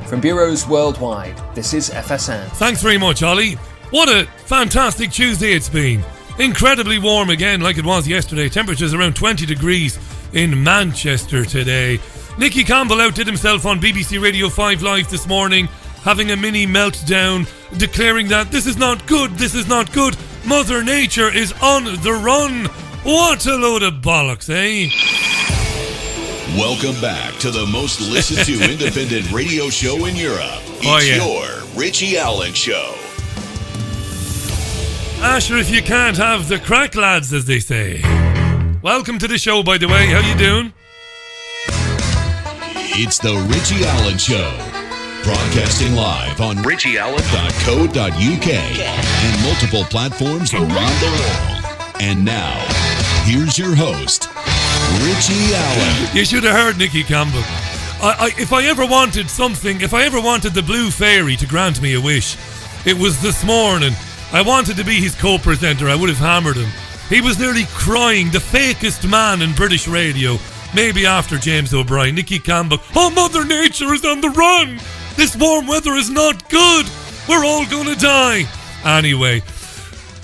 From bureaus worldwide, this is FSN. Thanks very much, Ollie. What a fantastic Tuesday it's been. Incredibly warm again, like it was yesterday. Temperatures around 20 degrees in Manchester today. Nicky Campbell outdid himself on BBC Radio 5 Live this morning, having a mini meltdown, declaring that this is not good, Mother Nature is on the run. What a load of bollocks, eh? Welcome back to the most listened to independent radio show in Europe. It's your Richie Allen Show. Asher, if you can't have the crack, lads, as they say. Welcome to the show, by the way. How you doing? It's the Richie Allen Show. Broadcasting live on richieallen.co.uk and multiple platforms around the world. And now, here's your host, Richie Allen. You should have heard Nicky Campbell. If I ever wanted the Blue Fairy to grant me a wish, it was this morning. I wanted to be his co-presenter. I would have hammered him. He was nearly crying, the fakest man in British radio, maybe after James O'Brien. Nicky Campbell, oh, Mother Nature is on the run. This warm weather is not good. We're all going to die. Anyway,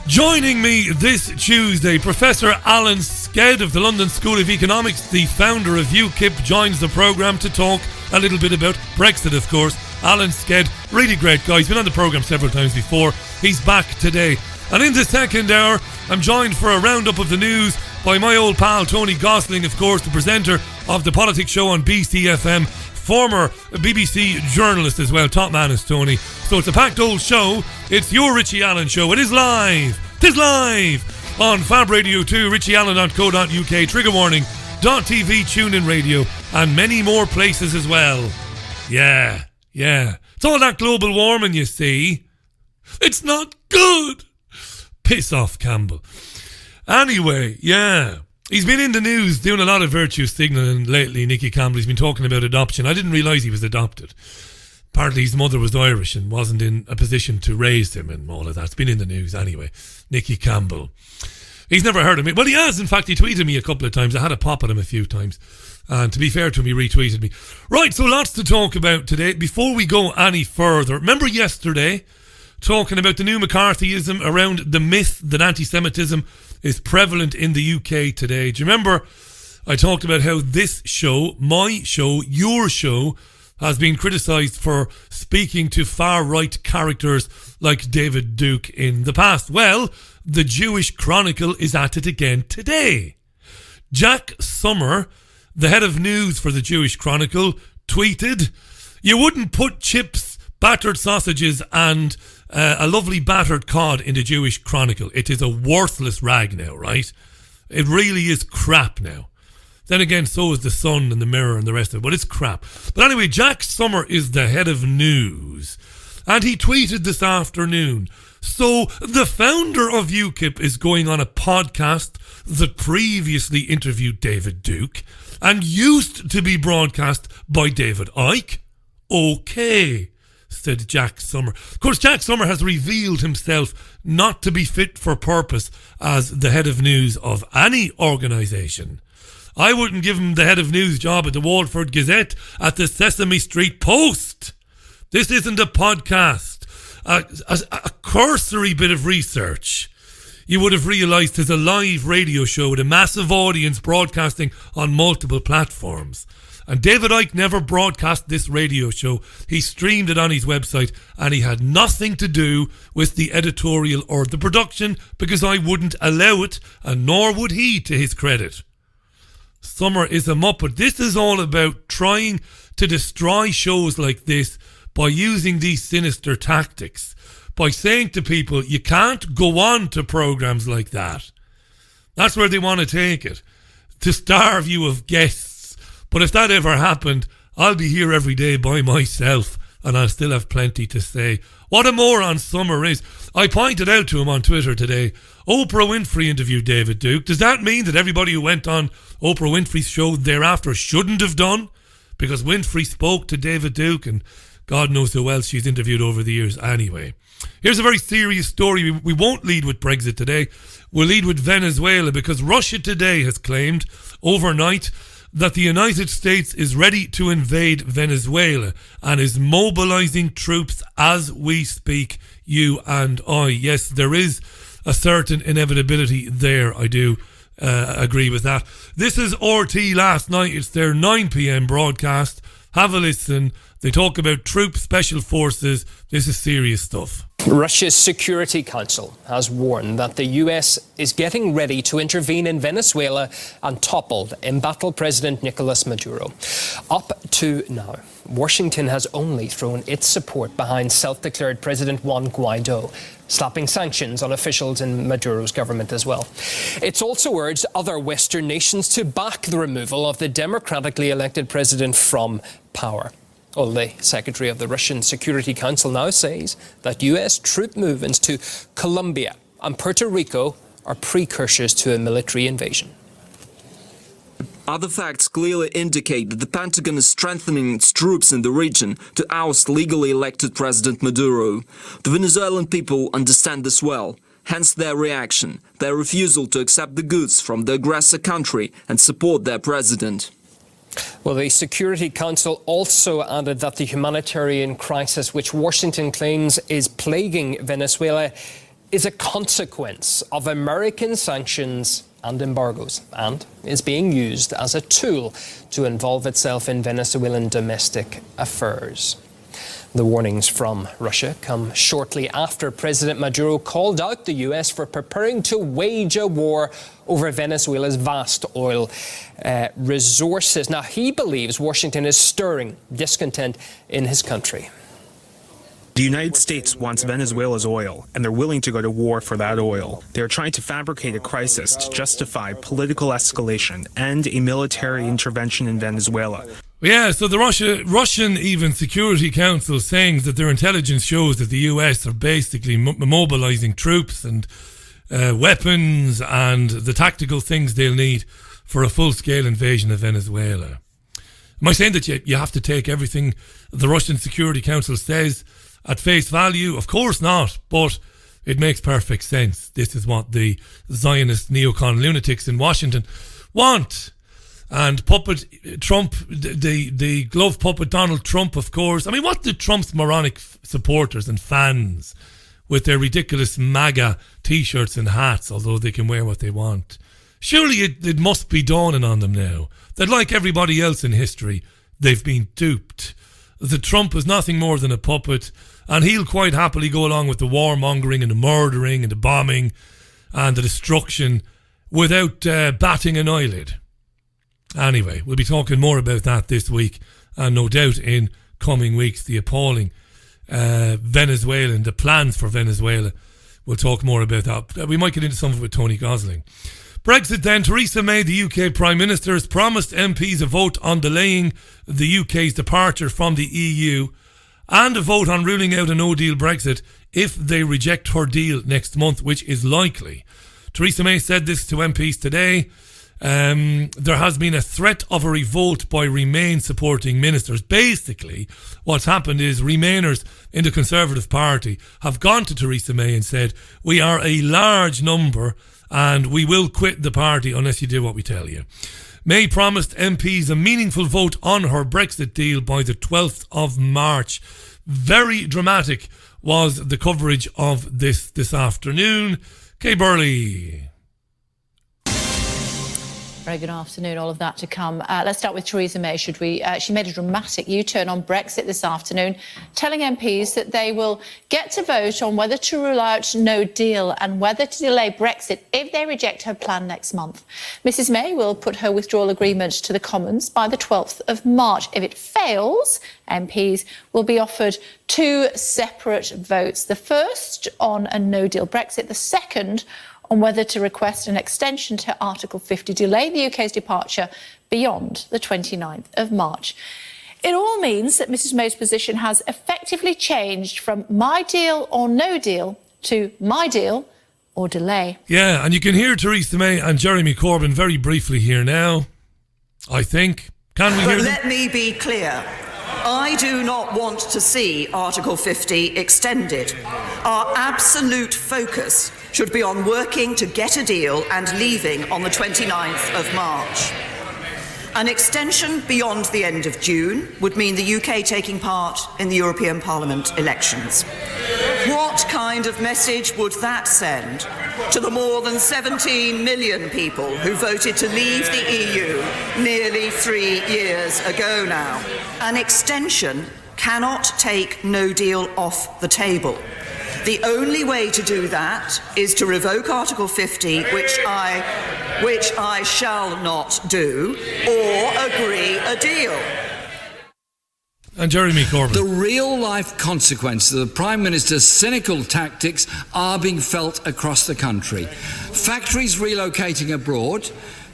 joining me this Tuesday, Professor Alan Sked of the London School of Economics, the founder of UKIP, joins the programme to talk a little bit about Brexit, of course. Alan Sked, really great guy. He's been on the programme several times before. He's back today. And in the second hour, I'm joined for a roundup of the news by my old pal Tony Gosling, of course, the presenter of the politics show on BCfm, former BBC journalist as well. Top man is Tony. So it's a packed old show. It's your Richie Allen Show. It is live. Tis live on Fab Radio 2, richieallen.co.uk, trigger warning, .tv, TuneIn Radio, and many more places as well. Yeah. It's all that global warming, you see. It's not good. Piss off, Campbell. Anyway, yeah. He's been in the news doing a lot of virtue signalling lately, Nicky Campbell. He's been talking about adoption. I didn't realise he was adopted. Apparently his mother was Irish and wasn't in a position to raise him and all of that. It's been in the news anyway. Nicky Campbell. He's never heard of me. Well, he has. In fact, he tweeted me a couple of times. I had a pop at him a few times. And to be fair to him, he retweeted me. Right, so lots to talk about today. Before we go any further, remember yesterday talking about the new McCarthyism around the myth that anti-Semitism is prevalent in the UK today? Do you remember I talked about how this show, my show, your show, has been criticised for speaking to far-right characters like David Duke in the past? Well, the Jewish Chronicle is at it again today. Jack Summer, the head of news for the Jewish Chronicle, tweeted, "You wouldn't put chips, battered sausages and a lovely battered cod in the Jewish Chronicle. It is a worthless rag now, right? It really is crap now." Then again, so is the Sun and the Mirror and the rest of it, but it's crap. But anyway, Jack Summer is the head of news, and he tweeted this afternoon, so the founder of UKIP is going on a podcast that previously interviewed David Duke and used to be broadcast by David Icke? Okay, said Jack Summer. Of course, Jack Summer has revealed himself not to be fit for purpose as the head of news of any organisation. I wouldn't give him the head of news job at the Waterford Gazette, at the Sesame Street Post. This isn't a podcast. A cursory bit of research, you would have realised, is a live radio show with a massive audience broadcasting on multiple platforms. And David Icke never broadcast this radio show. He streamed it on his website, and he had nothing to do with the editorial or the production because I wouldn't allow it, and nor would he, to his credit. Summer is a muppet. This is all about trying to destroy shows like this by using these sinister tactics, by saying to people, you can't go on to programmes like that. That's where they want to take it, to starve you of guests. But if that ever happened, I'll be here every day by myself and I'll still have plenty to say. What a moron Summer is. I pointed out to him on Twitter today, Oprah Winfrey interviewed David Duke. Does that mean that everybody who went on Oprah Winfrey's show thereafter shouldn't have done? Because Winfrey spoke to David Duke, and God knows who else she's interviewed over the years anyway. Here's a very serious story. We won't lead with Brexit today. We'll lead with Venezuela, because Russia today has claimed overnight that the United States is ready to invade Venezuela and is mobilizing troops as we speak, you and I. Yes, there is a certain inevitability there. I do agree with that. This is RT last night. It's their 9 p.m. broadcast. Have a listen. They talk about troops, special forces. This is serious stuff. Russia's Security Council has warned that the US is getting ready to intervene in Venezuela and topple embattled President Nicolas Maduro. Up to now, Washington has only thrown its support behind self-declared President Juan Guaido, slapping sanctions on officials in Maduro's government as well. It's also urged other Western nations to back the removal of the democratically elected president from power. Well, the Secretary of the Russian Security Council now says that US troop movements to Colombia and Puerto Rico are precursors to a military invasion. Other facts clearly indicate that the Pentagon is strengthening its troops in the region to oust legally elected President Maduro. The Venezuelan people understand this well, hence their reaction, their refusal to accept the goods from the aggressor country and support their president. Well, the Security Council also added that the humanitarian crisis which Washington claims is plaguing Venezuela is a consequence of American sanctions and embargoes and is being used as a tool to involve itself in Venezuelan domestic affairs. The warnings from Russia come shortly after President Maduro called out the US for preparing to wage a war over Venezuela's vast oil resources. Now, he believes Washington is stirring discontent in his country. The United States wants Venezuela's oil, and they're willing to go to war for that oil. They're trying to fabricate a crisis to justify political escalation and a military intervention in Venezuela. Yeah, so the Russian even Security Council saying that their intelligence shows that the US are basically mobilizing troops and weapons and the tactical things they'll need for a full-scale invasion of Venezuela. Am I saying that you have to take everything the Russian Security Council says at face value? Of course not, but it makes perfect sense. This is what the Zionist neocon lunatics in Washington want. And puppet Trump, the glove puppet Donald Trump, of course. I mean, what do Trump's moronic supporters and fans with their ridiculous MAGA T-shirts and hats, although they can wear what they want? Surely it must be dawning on them now that, like everybody else in history, they've been duped. That Trump is nothing more than a puppet, and he'll quite happily go along with the warmongering and the murdering and the bombing and the destruction without batting an eyelid. Anyway, we'll be talking more about that this week, and no doubt in coming weeks, the appalling Venezuelan, the plans for Venezuela. We'll talk more about that. We might get into some of it with Tony Gosling. Brexit then. Theresa May, the UK Prime Minister, has promised MPs a vote on delaying the UK's departure from the EU and a vote on ruling out a no-deal Brexit if they reject her deal next month, which is likely. Theresa May said this to MPs today. There has been a threat of a revolt by Remain supporting ministers. Basically, what's happened is Remainers in the Conservative Party have gone to Theresa May and said, we are a large number and we will quit the party unless you do what we tell you. May promised MPs a meaningful vote on her Brexit deal by the 12th of March. Very dramatic was the coverage of this afternoon. Kay Burley. Very good afternoon, all of that to come. Let's start with Theresa May, should we? She made a dramatic U-turn on Brexit this afternoon, telling MPs that they will get to vote on whether to rule out no deal and whether to delay Brexit if they reject her plan next month. Mrs May will put her withdrawal agreement to the Commons by the 12th of March. If it fails, MPs will be offered two separate votes. The first on a no-deal Brexit, the second on whether to request an extension to Article 50, delay the UK's departure beyond the 29th of March. It all means that Mrs May's position has effectively changed from my deal or no deal to my deal or delay. Yeah, and you can hear Theresa May and Jeremy Corbyn very briefly here now, I think. Can we hear them? Let me be clear. I do not want to see Article 50 extended. Our absolute focus should be on working to get a deal and leaving on the 29th of March. An extension beyond the end of June would mean the UK taking part in the European Parliament elections. What kind of message would that send to the more than 17 million people who voted to leave the EU nearly 3 years ago now? An extension cannot take no deal off the table. The only way to do that is to revoke Article 50, which I shall not do, or agree a deal. And Jeremy Corbyn. The real-life consequences of the Prime Minister's cynical tactics are being felt across the country. Factories relocating abroad,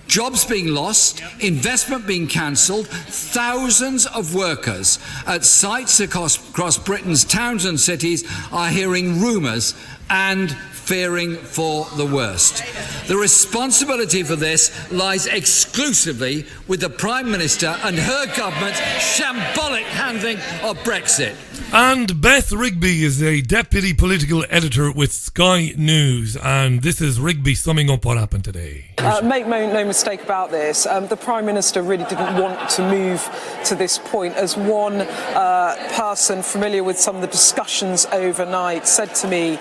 jobs being lost, investment being cancelled, thousands of workers at sites across Britain's towns and cities are hearing rumours and fearing for the worst. The responsibility for this lies exclusively with the Prime Minister and her government's shambolic handling of Brexit. And Beth Rigby is a deputy political editor with Sky News, and this is Rigby summing up what happened today. Make no mistake about this. The Prime Minister really didn't want to move to this point. As one person familiar with some of the discussions overnight said to me,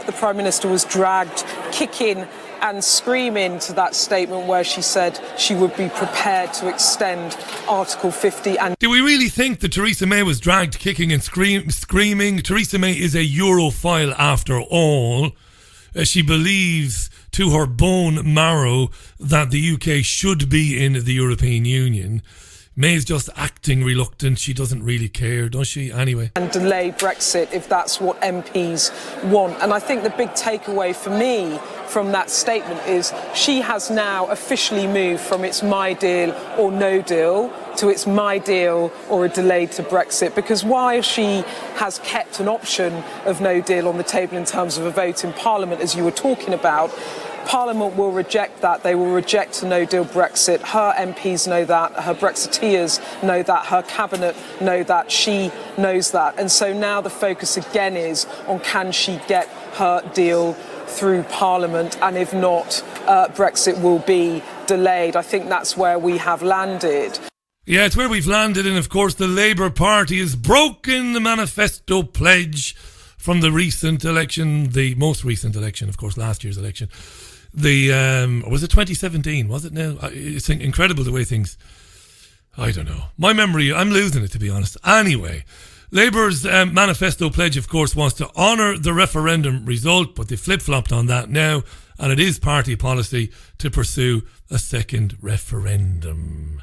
the Prime Minister was dragged kicking and screaming to that statement where she said she would be prepared to extend Article 50. And do we really think that Theresa May was dragged kicking and screaming? Theresa May is a Europhile after all. She believes to her bone marrow that the UK should be in the European Union. May's just acting reluctant. She doesn't really care, does she? Anyway. And delay Brexit if that's what MPs want. And I think the big takeaway for me from that statement is she has now officially moved from it's my deal or no deal to it's my deal or a delay to Brexit. Because while she has kept an option of no deal on the table in terms of a vote in Parliament, as you were talking about, Parliament will reject that. They will reject a no-deal Brexit. Her MPs know that. Her Brexiteers know that. Her cabinet know that. She knows that. And so now the focus again is on can she get her deal through Parliament, and if not, Brexit will be delayed. I think that's where we have landed. Yeah, it's where we've landed, and of course the Labour Party has broken the manifesto pledge from the recent election, the most recent election, of course, last year's election. Was it 2017? Was it now? It's incredible the way things, I don't know. My memory, I'm losing it, to be honest. Anyway, Labour's manifesto pledge, of course, was to honour the referendum result, but they flip-flopped on that now, and it is party policy to pursue a second referendum.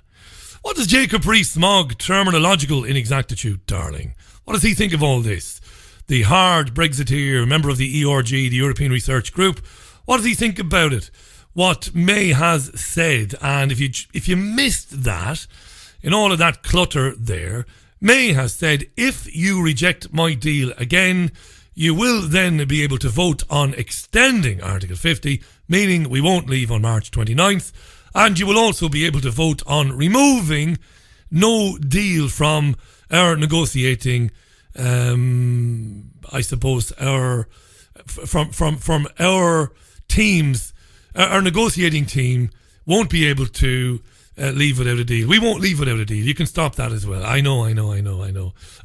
What does Jacob Rees-Mogg, terminological inexactitude, darling? What does he think of all this? The hard Brexiteer, member of the ERG, the European Research Group, what does he think about it? What May has said, and if you missed that, in all of that clutter there, May has said, if you reject my deal again, you will then be able to vote on extending Article 50, meaning we won't leave on March 29th, and you will also be able to vote on removing no deal from our negotiating, I suppose, from our teams, our negotiating team won't be able to leave without a deal. We won't leave without a deal. You can stop that as well. I know. I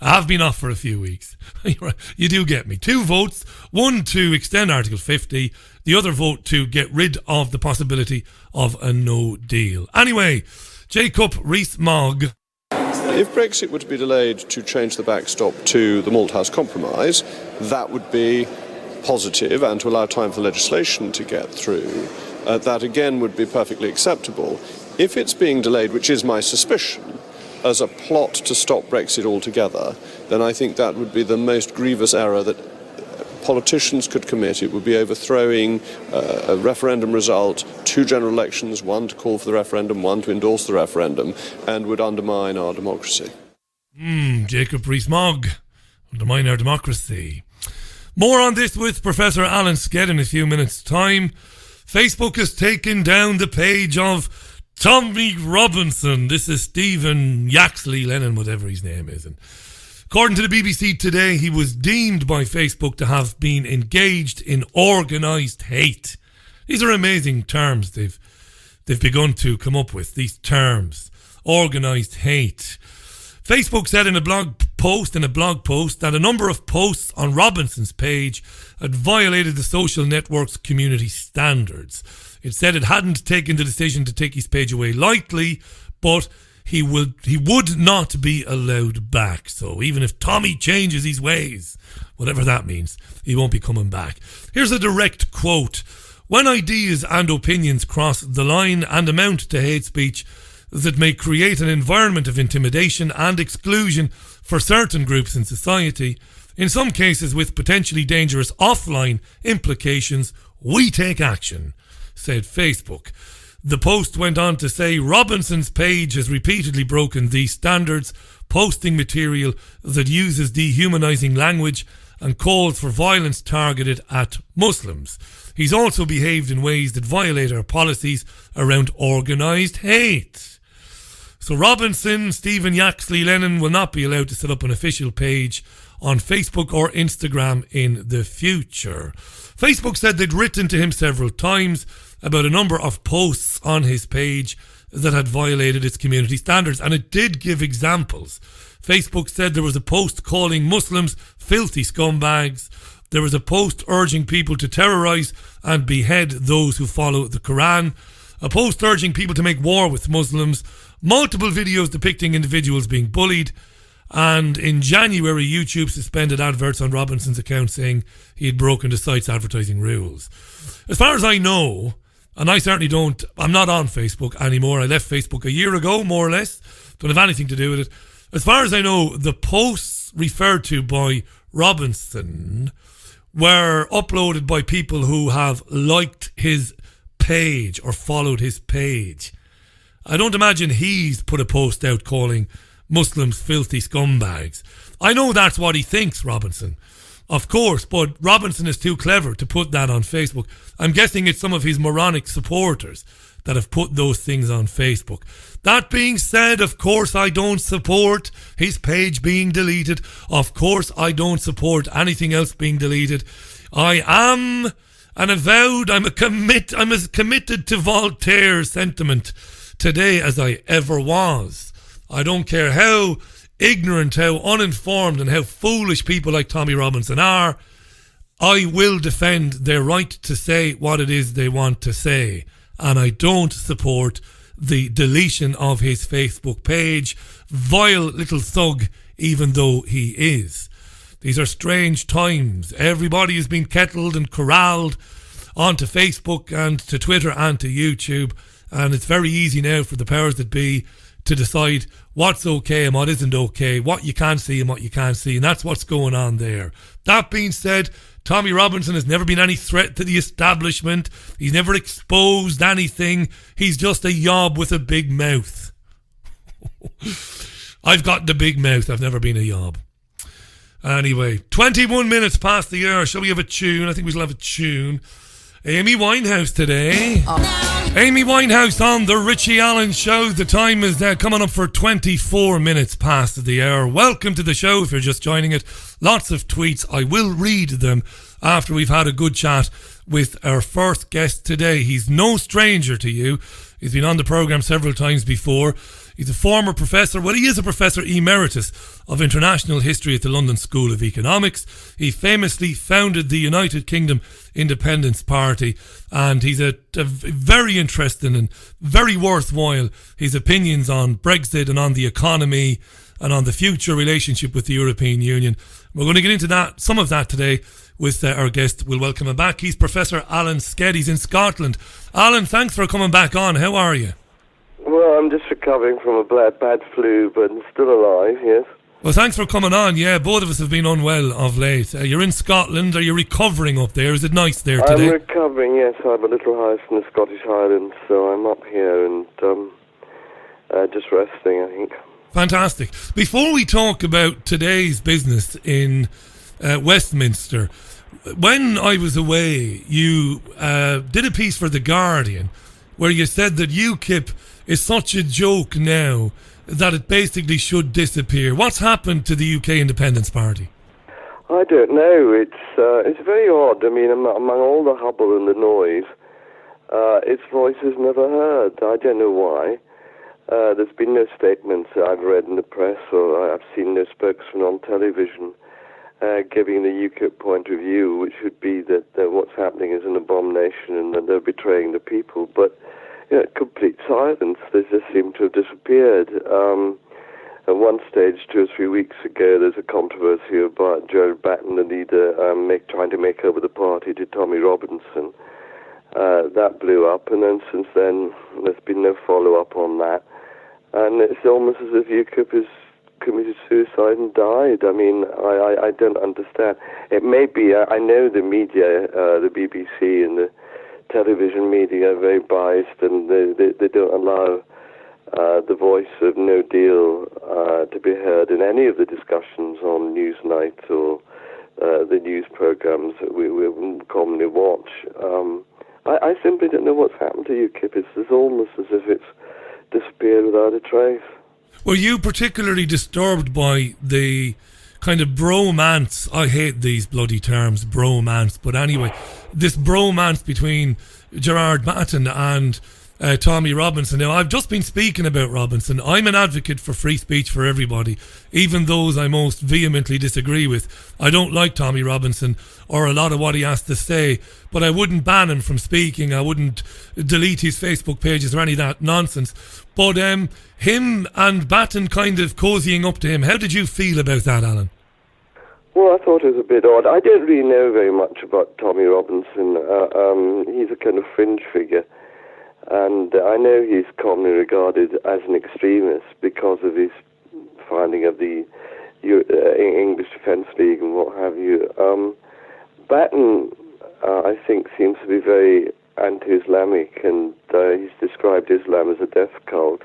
have been off for a few weeks. You do get me. 2 votes, one to extend Article 50, the other vote to get rid of the possibility of a no deal. Anyway, Jacob Rees-Mogg. If Brexit were to be delayed to change the backstop to the Malthouse Compromise, that would be positive, and to allow time for legislation to get through, that again would be perfectly acceptable. If it's being delayed, which is my suspicion, as a plot to stop Brexit altogether, then I think that would be the most grievous error that politicians could commit. It would be overthrowing a referendum result, 2 general elections, one to call for the referendum, one to endorse the referendum, and would undermine our democracy. Jacob Rees-Mogg, undermine our democracy. More on this with Professor Alan Sked in a few minutes' time. Facebook has taken down the page of Tommy Robinson. This is Stephen Yaxley Lennon, whatever his name is. And according to the BBC today, he was deemed by Facebook to have been engaged in organised hate. These are amazing terms they've begun to come up with, these terms. organised hate. Facebook said in a blog post that a number of posts on Robinson's page had violated the social network's community standards. It said it hadn't taken the decision to take his page away lightly, but he would not be allowed back. So even if Tommy changes his ways, whatever that means, he won't be coming back. Here's a direct quote. When ideas and opinions cross the line and amount to hate speech that may create an environment of intimidation and exclusion for certain groups in society, in some cases with potentially dangerous offline implications, we take action, said Facebook. The post went on to say Robinson's page has repeatedly broken these standards, posting material that uses dehumanising language and calls for violence targeted at Muslims. He's also behaved in ways that violate our policies around organised hate. So Robinson, Stephen Yaxley Lennon will not be allowed to set up an official page on Facebook or Instagram in the future. Facebook said they'd written to him several times about a number of posts on his page that had violated its community standards, and it did give examples. Facebook said there was a post calling Muslims filthy scumbags. There was a post urging people to terrorise and behead those who follow the Quran. A post urging people to make war with Muslims. Multiple videos depicting individuals being bullied. And in January, YouTube suspended adverts on Robinson's account saying he had broken the site's advertising rules. As far as I know, and I certainly I'm not on Facebook anymore. I left Facebook a year ago, more or less. Don't have anything to do with it. As far as I know, the posts referred to by Robinson were uploaded by people who have liked his page or followed his page. I don't imagine he's put a post out calling Muslims filthy scumbags. I know that's what he thinks, Robinson, of course, but Robinson is too clever to put that on Facebook. I'm guessing it's some of his moronic supporters that have put those things on Facebook. That being said, of course I don't support his page being deleted. Of course I don't support anything else being deleted. I am I'm as committed to Voltaire's sentiment today as I ever was. I don't care how ignorant, how uninformed and how foolish people like Tommy Robinson are. I will defend their right to say what it is they want to say. And I don't support the deletion of his Facebook page. Vile little thug, even though he is. These are strange times. Everybody has been kettled and corralled onto Facebook and to Twitter and to YouTube. And it's very easy now for the powers that be to decide what's okay and what isn't okay, what you can see and what you can't see. And that's what's going on there. That being said, Tommy Robinson has never been any threat to the establishment. He's never exposed anything. He's just a yob with a big mouth. I've got the big mouth. I've never been a yob. Anyway, 21 minutes past the hour. Shall we have a tune? I think we shall have a tune. Amy Winehouse today. Amy Winehouse on the Richie Allen Show. The time is coming up for 24 minutes past the hour. Welcome to the show if you're just joining it. Lots of tweets. I will read them after we've had a good chat with our first guest today. He's no stranger to you. He's been on the programme several times before. He's a former professor. Well, he is a professor emeritus of international history at the London School of Economics. He famously founded the United Kingdom Independence Party, and he's a very interesting and very worthwhile his opinions on Brexit and on the economy and on the future relationship with the European Union. We're going to get into that, some of that today with our guest. We'll welcome him back. He's Professor Alan Sked. He's in Scotland. Alan, thanks for coming back on. How are you? Well, I'm just recovering from a bad flu, but I'm still alive, yes. Well, thanks for coming on. Yeah, both of us have been unwell of late. You're in Scotland. Are you recovering up there? Is it nice there today? I'm recovering, yes. I have a little house in the Scottish Highlands, so I'm up here and just resting, I think. Fantastic. Before we talk about today's business in Westminster, when I was away, you did a piece for The Guardian where you said that UKIP is such a joke now that it basically should disappear. What's happened to the UK Independence Party? I don't know. It's very odd. I mean, among all the hubble and the noise, its voice is never heard. I don't know why. There's been no statements that I've read in the press, or I've seen no spokesman on television giving the UKIP point of view, which would be that what's happening is an abomination and that they're betraying the people. But complete silence. They just seem to have disappeared. At one stage, 2 or 3 weeks ago, there's a controversy about Gerald Batten, the leader, trying to make over the party to Tommy Robinson. That blew up, and then since then, there's been no follow-up on that. And it's almost as if UKIP has committed suicide and died. I mean, I don't understand. It may be, I know the media, the BBC and the television media are very biased, and they don't allow the voice of no deal to be heard in any of the discussions on Newsnight or the news programs that we commonly watch. I simply don't know what's happened to UKIP. It's almost as if it's disappeared without a trace. Were you particularly disturbed by the kind of bromance? I hate these bloody terms, bromance, but anyway, this bromance between Gerard Batten and Tommy Robinson. Now, I've just been speaking about Robinson. I'm an advocate for free speech for everybody, even those I most vehemently disagree with. I don't like Tommy Robinson or a lot of what he has to say, but I wouldn't ban him from speaking. I wouldn't delete his Facebook pages or any of that nonsense. But him and Batten kind of cozying up to him, how did you feel about that, Alan? Well, I thought it was a bit odd. I don't really know very much about Tommy Robinson. He's a kind of fringe figure. And I know he's commonly regarded as an extremist because of his finding of the English Defence League and what have you. Batten, I think, seems to be very anti-Islamic, and he's described Islam as a death cult.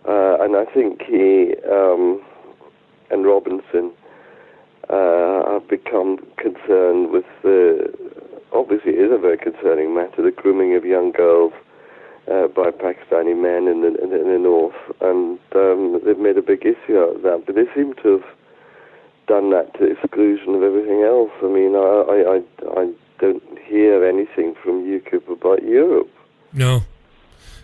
And I think he and Robinson have become concerned with obviously it is a very concerning matter, the grooming of young girls by Pakistani men in the north, and they've made a big issue out of that. But they seem to have done that to the exclusion of everything else. I mean, I don't hear anything from UKIP about Europe. No,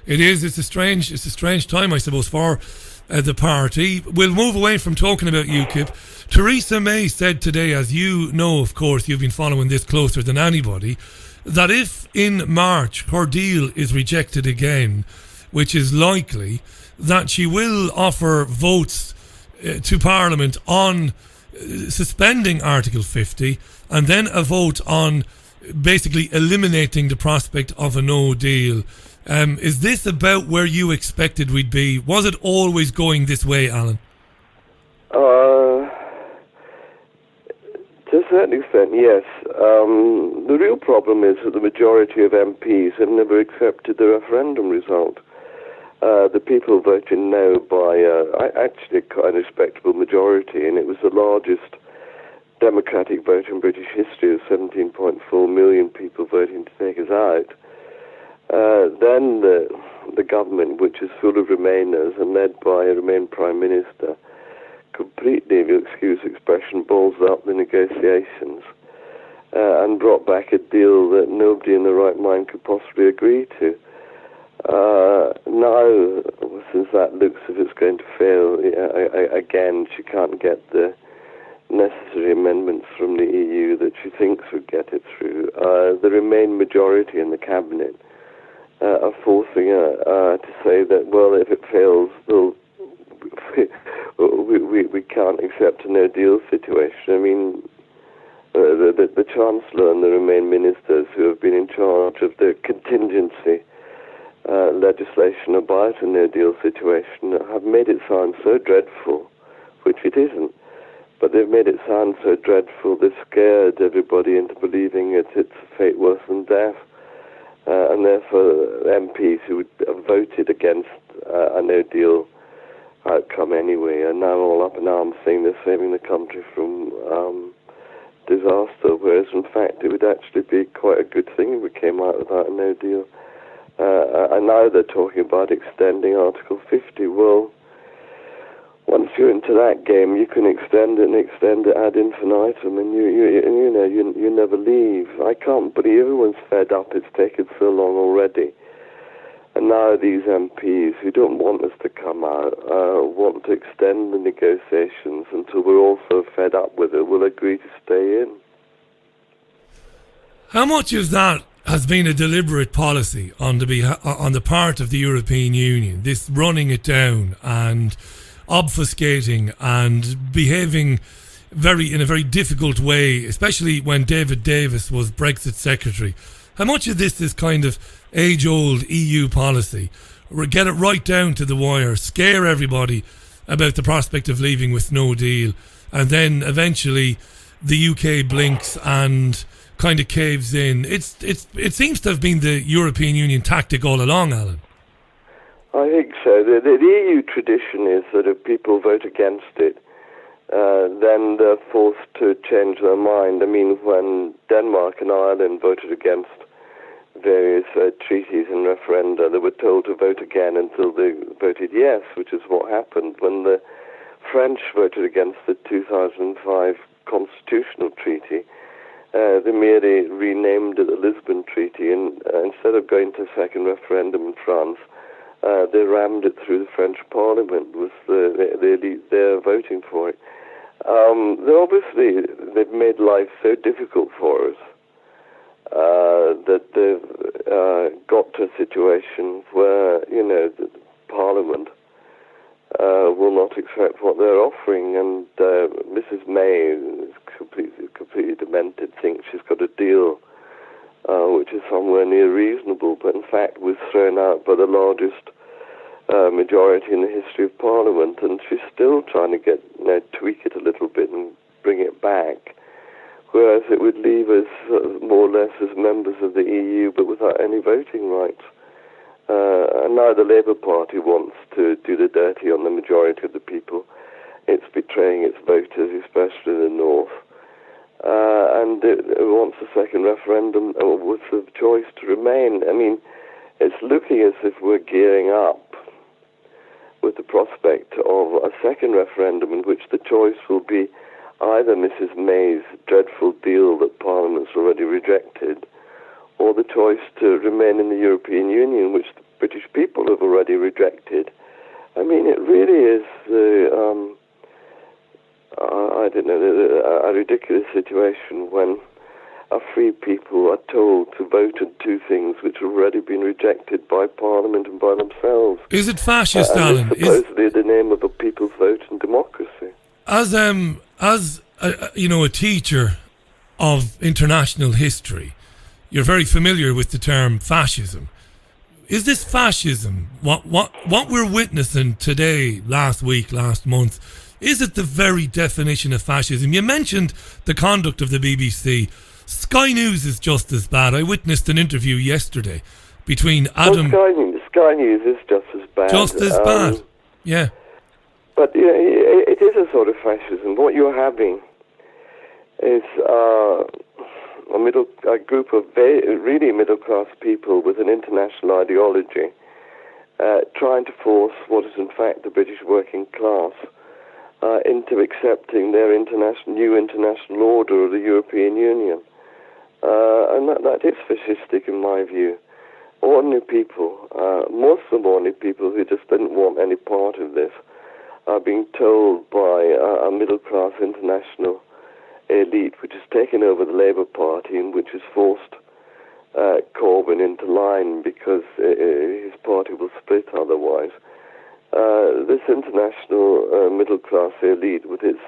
it is. It's a strange time, I suppose, for the party. We'll move away from talking about UKIP. Theresa May said today, as you know, of course, you've been following this closer than anybody, that if in March her deal is rejected again, which is likely, that she will offer votes to Parliament on suspending Article 50 and then a vote on basically eliminating the prospect of a no deal. Is this about where you expected we'd be? Was it always going this way, Alan? To a certain extent, yes. The real problem is that the majority of MPs have never accepted the referendum result. The people voted no by actually quite a respectable majority, and it was the largest democratic vote in British history, of 17.4 million people voting to take us out. Then the government, which is full of Remainers and led by a Remain Prime Minister, completely, if you excuse the expression, balls up the negotiations and brought back a deal that nobody in their right mind could possibly agree to. Now, since that looks as if it's going to fail again, she can't get the necessary amendments from the EU that she thinks would get it through. The Remain majority in the cabinet are forcing her to say that, well, if it fails, we can't accept a no-deal situation. I mean, the Chancellor and the Remain ministers who have been in charge of the contingency legislation about a no-deal situation have made it sound so dreadful, which it isn't, but they've made it sound so dreadful, they've scared everybody into believing it's a fate worse than death. And therefore, MPs who have voted against a no-deal outcome anyway are now all up in arms saying they're saving the country from disaster, whereas in fact it would actually be quite a good thing if we came out without a no-deal. And now they're talking about extending Article 50. Well, once you're into that game, you can extend it ad infinitum, and you never leave. I can't believe everyone's fed up. It's taken so long already. And now these MPs who don't want us to come out want to extend the negotiations until we're all so fed up with it, will agree to stay in. How much of that has been a deliberate policy on the part of the European Union, this running it down and obfuscating and behaving in a very difficult way, especially when David Davis was Brexit Secretary? How much of this is kind of age-old EU policy? Get it right down to the wire, scare everybody about the prospect of leaving with no deal, and then eventually the UK blinks and kind of caves in. It seems to have been the European Union tactic all along, Alan. I think so. The EU tradition is that if people vote against it, then they're forced to change their mind. I mean, when Denmark and Ireland voted against various treaties and referenda, they were told to vote again until they voted yes, which is what happened when the French voted against the 2005 constitutional treaty. They merely renamed it the Lisbon Treaty, and instead of going to a second referendum in France, they rammed it through the French Parliament with the elite there voting for it. They've made life so difficult for us that they've got to a situation where, the Parliament will not accept what they're offering, and Mrs. May is completely demented, thinks she's got a deal which is somewhere near reasonable, but in fact was thrown out by the largest majority in the history of Parliament, and she's still trying to tweak it a little bit and bring it back, whereas it would leave us more or less as members of the EU but without any voting rights. And now the Labour Party wants to do the dirty on the majority of the people. It's betraying its voters, especially in the north. And it wants a second referendum with the choice to remain. I mean, it's looking as if we're gearing up with the prospect of a second referendum in which the choice will be either Mrs. May's dreadful deal that Parliament's already rejected, or the choice to remain in the European Union, which the British people have already rejected. I mean, it really is a ridiculous situation when our free people are told to vote on two things which have already been rejected by Parliament and by themselves. Is it fascist, Alan? Supposedly the name of a people's vote and democracy. As a teacher of international history, you're very familiar with the term fascism. Is this fascism, what we're witnessing today, last week, last month, is it the very definition of fascism? You mentioned the conduct of the BBC. Sky News is just as bad. I witnessed an interview yesterday between Adam... Sky News is just as bad. Just as bad, yeah. But it is a sort of fascism. What you're having is a group of really middle-class people with an international ideology trying to force what is in fact the British working class into accepting their new international order of the European Union. And that is fascistic in my view. Ordinary people, most of the ordinary people who just didn't want any part of this, are being told by a middle-class international elite which has taken over the Labour Party and which has forced Corbyn into line because his party will split otherwise. This international middle-class elite with its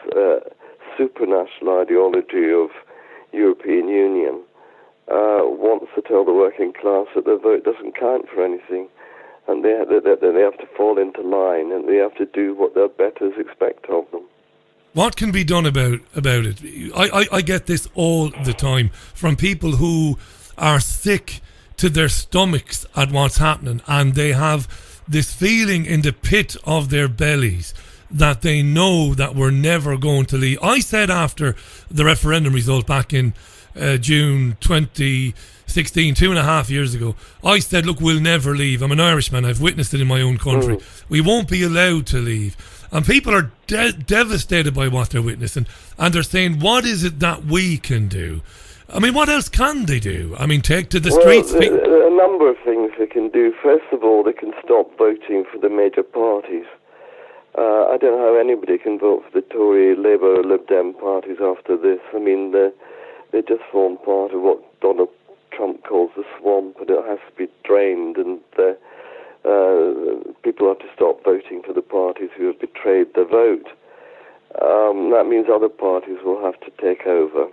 supranational ideology of European Union wants to tell the working class that their vote doesn't count for anything, and they have to fall into line, and they have to do what their betters expect of them. What can be done about it? I get this all the time from people who are sick to their stomachs at what's happening, and they have this feeling in the pit of their bellies that they know that we're never going to leave. I said after the referendum result back in June 2016, 2.5 years ago, I said, look, we'll never leave. I'm an Irishman. I've witnessed it in my own country. We won't be allowed to leave. And people are devastated by what they're witnessing. And they're saying, what is it that we can do? I mean, what else can they do? I mean, take to the streets. number of things they can do. First of all, they can stop voting for the major parties. I don't know how anybody can vote for the Tory, Labour, Lib Dem parties after this. I mean, they just form part of what Donald Trump calls the swamp, and it has to be drained, and people have to stop voting for the parties who have betrayed the vote. That means other parties will have to take over.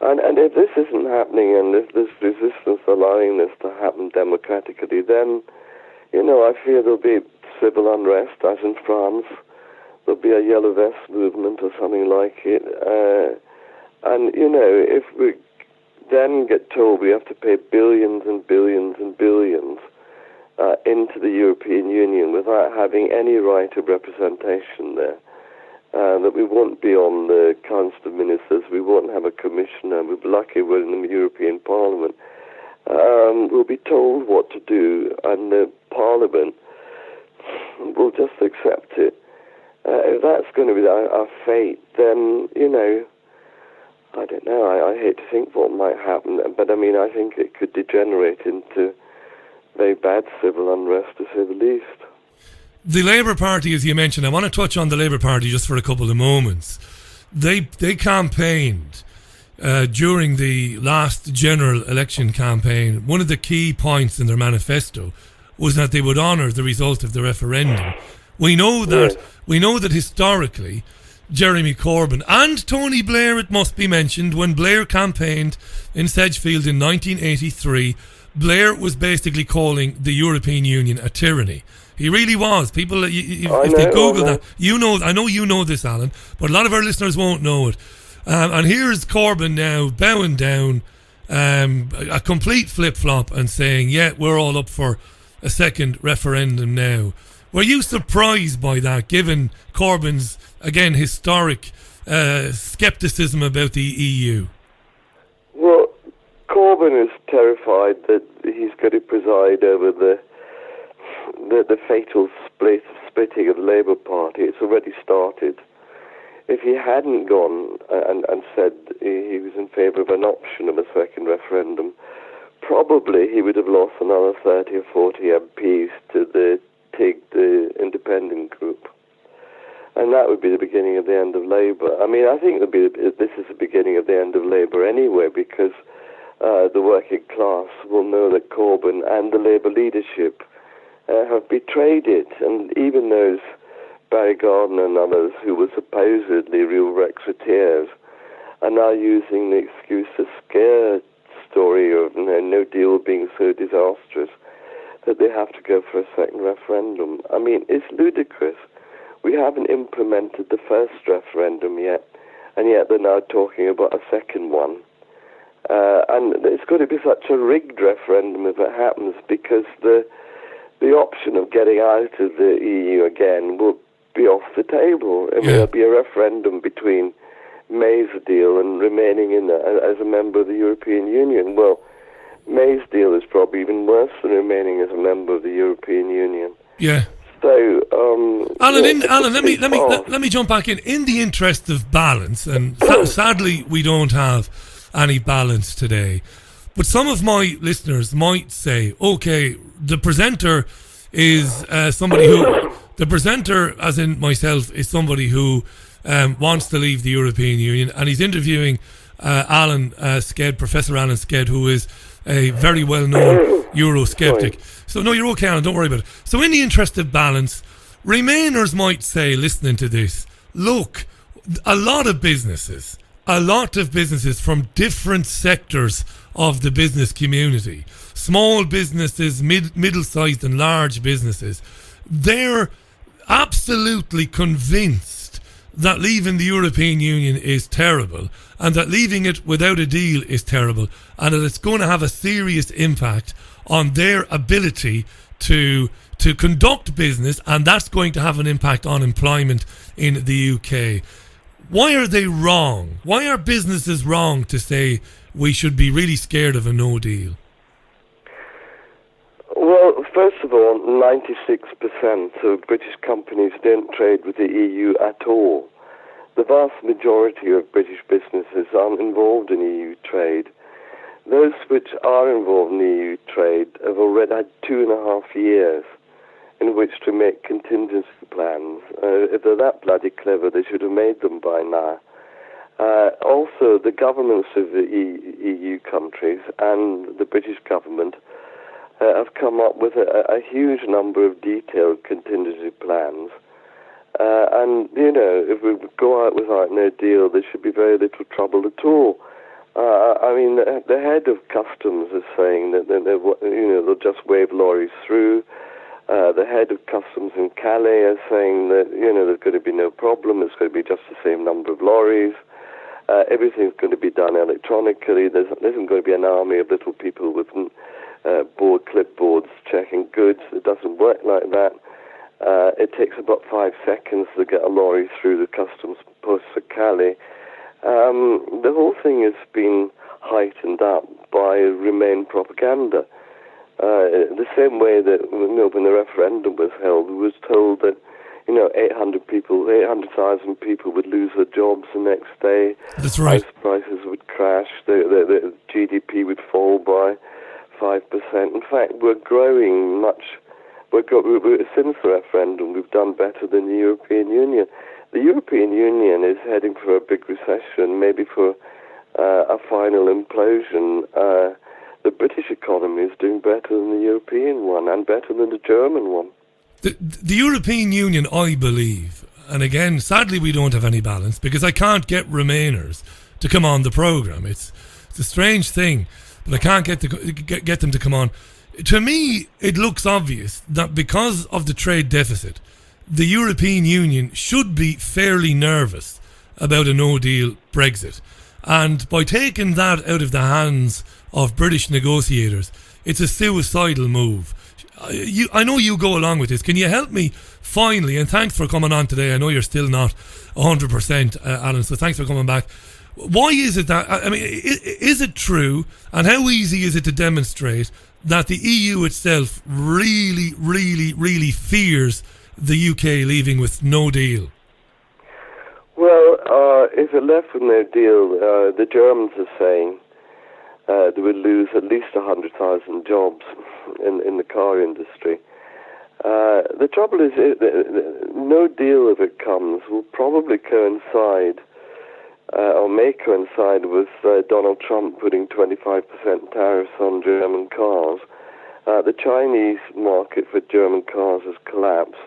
And if this isn't happening, and if there's resistance allowing this to happen democratically, then, I fear there'll be civil unrest, as in France. There'll be a yellow vest movement or something like it. And, if we then get told we have to pay billions and billions and billions into the European Union without having any right of representation there, that we won't be on the Council of Ministers, we won't have a commissioner, we'll be lucky we're in the European Parliament. We'll be told what to do, and the Parliament will just accept it. If that's going to be our fate, then, I don't know, I hate to think what might happen, but I think it could degenerate into very bad civil unrest, to say the least. The Labour Party, as you mentioned, I want to touch on the Labour Party just for a couple of moments. They campaigned during the last general election campaign. One of the key points in their manifesto was that they would honour the result of the referendum. We know that historically, Jeremy Corbyn and Tony Blair, it must be mentioned, when Blair campaigned in Sedgefield in 1983, Blair was basically calling the European Union a tyranny. He really was. People, if they Google that, I know you know this, Alan, but a lot of our listeners won't know it. And here's Corbyn now bowing down, a complete flip-flop, and saying, yeah, we're all up for a second referendum now. Were you surprised by that, given Corbyn's, again, historic scepticism about the EU? Well, Corbyn is terrified that he's going to preside over the fatal splitting of the Labour Party. It's already started. If he hadn't gone and said he was in favour of an option of a second referendum, probably he would have lost another 30 or 40 MPs to the TIG, the independent group. And that would be the beginning of the end of Labour. I think this is the beginning of the end of Labour anyway, because the working class will know that Corbyn and the Labour leadership have betrayed it, and even those Barry Gardiner and others who were supposedly real Brexiteers are now using the excuse to scare story of no deal being so disastrous that they have to go for a second referendum. It's ludicrous. We haven't implemented the first referendum yet, and yet they're now talking about a second one. And it's going to be such a rigged referendum if it happens, because the option of getting out of the EU again will be off the table. There'll be a referendum between May's deal and remaining as a member of the European Union. Well, May's deal is probably even worse than remaining as a member of the European Union. Yeah. So, Alan, let me jump back in. In the interest of balance, and sadly we don't have any balance today, but some of my listeners might say, okay, the presenter is the presenter, as in myself, is somebody who wants to leave the European Union, and he's interviewing Alan Sked, Professor Alan Sked, who is a very well-known Eurosceptic. So no, you're okay, Alan, don't worry about it. So in the interest of balance, Remainers might say, listening to this, look, a lot of businesses from different sectors of the business community, small businesses, middle-sized and large businesses, they're absolutely convinced that leaving the European Union is terrible, and that leaving it without a deal is terrible, and that it's going to have a serious impact on their ability to conduct business, and that's going to have an impact on employment in the UK. Why are they wrong? Why are businesses wrong to say we should be really scared of a no deal? Well, first of all, 96% of British companies don't trade with the EU at all. The vast majority of British businesses aren't involved in EU trade. those which are involved in the EU trade have already had 2.5 years in which to make contingency plans. If they're that bloody clever, they should have made them by now. Also, the governments of the EU countries and the British government have come up with a huge number of detailed contingency plans. And, if we go out without no deal, there should be very little trouble at all. The head of customs is saying that they'll just wave lorries through. The head of customs in Calais is saying that there's going to be no problem. It's going to be just the same number of lorries. Everything's going to be done electronically. There isn't going to be an army of little people with clipboards checking goods. It doesn't work like that. It takes about 5 seconds to get a lorry through the customs post at Calais. The whole thing has been heightened up by Remain propaganda. The same way that when the referendum was held, we was told that 800,000 people would lose their jobs the next day. That's right. House prices would crash. The GDP would fall by 5%. In fact, we're growing much. Since the referendum, we've done better than the European Union. The European Union is heading for a big recession, maybe for a final implosion. The British economy is doing better than the European one and better than the German one. The European Union, I believe, and again, sadly we don't have any balance because I can't get Remainers to come on the programme. It's a strange thing, but I can't get them to come on. To me, it looks obvious that because of the trade deficit, the European Union should be fairly nervous about a no-deal Brexit. And by taking that out of the hands of British negotiators, it's a suicidal move. I know you go along with this. Can you help me finally? And thanks for coming on today. I know you're still not 100%, Alan, so thanks for coming back. Why is it that, is it true, and how easy is it to demonstrate that the EU itself really, really, really fears the UK leaving with no deal? Well, if it left with no deal, the Germans are saying they would lose at least 100,000 jobs in the car industry. The trouble is, no deal, if it comes, will probably coincide or may coincide with Donald Trump putting 25% tariffs on German cars. The Chinese market for German cars has collapsed.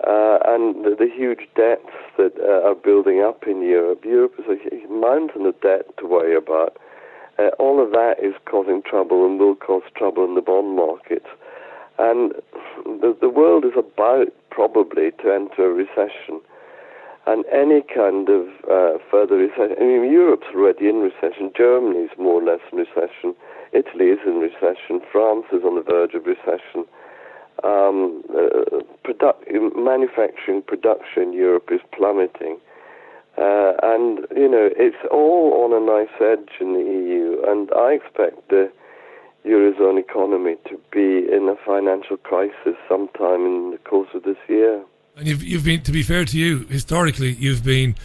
And the huge debts that are building up in Europe. Europe is a mountain of debt to worry about. All of that is causing trouble and will cause trouble in the bond markets. And the world is about probably to enter a recession. And any kind of further recession, Europe's already in recession. Germany's more or less in recession. Italy is in recession. France is on the verge of recession. Manufacturing production in Europe is plummeting. And, it's all on a nice edge in the EU. And I expect the Eurozone economy to be in a financial crisis sometime in the course of this year. And you've been, to be fair to you, historically, you've been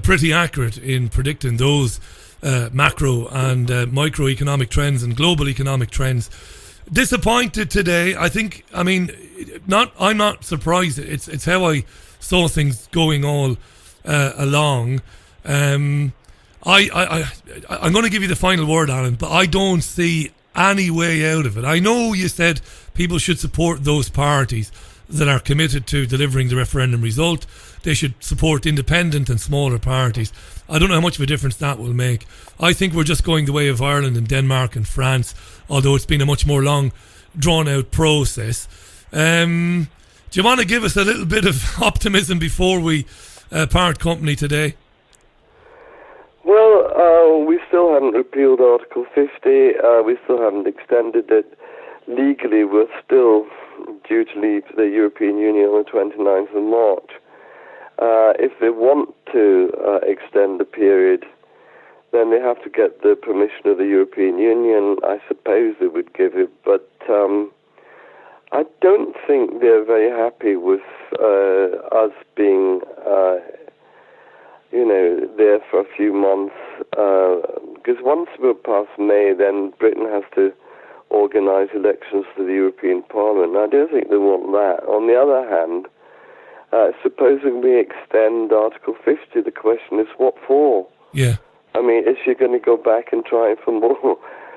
pretty accurate in predicting those macro and microeconomic trends and global economic trends. Disappointed today, I think. I'm not surprised. It's how I saw things going all along. I'm going to give you the final word, Alan, but I don't see any way out of it. I know you said people should support those parties that are committed to delivering the referendum result. They should support independent and smaller parties. I don't know how much of a difference that will make. I think we're just going the way of Ireland and Denmark and France, although it's been a much more long, drawn-out process. Do you want to give us a little bit of optimism before we part company today? Well, we still haven't repealed Article 50. We still haven't extended it. Legally, we're still due to leave the European Union on the 29th of March. If they want to extend the period, then they have to get the permission of the European Union. I suppose they would give it, but I don't think they're very happy with us being, there for a few months, because once we're past May, then Britain has to organise elections to the European Parliament. I don't think they want that. On the other hand, supposing we extend Article 50, the question is what for? Yeah. I mean, is she going to go back and try for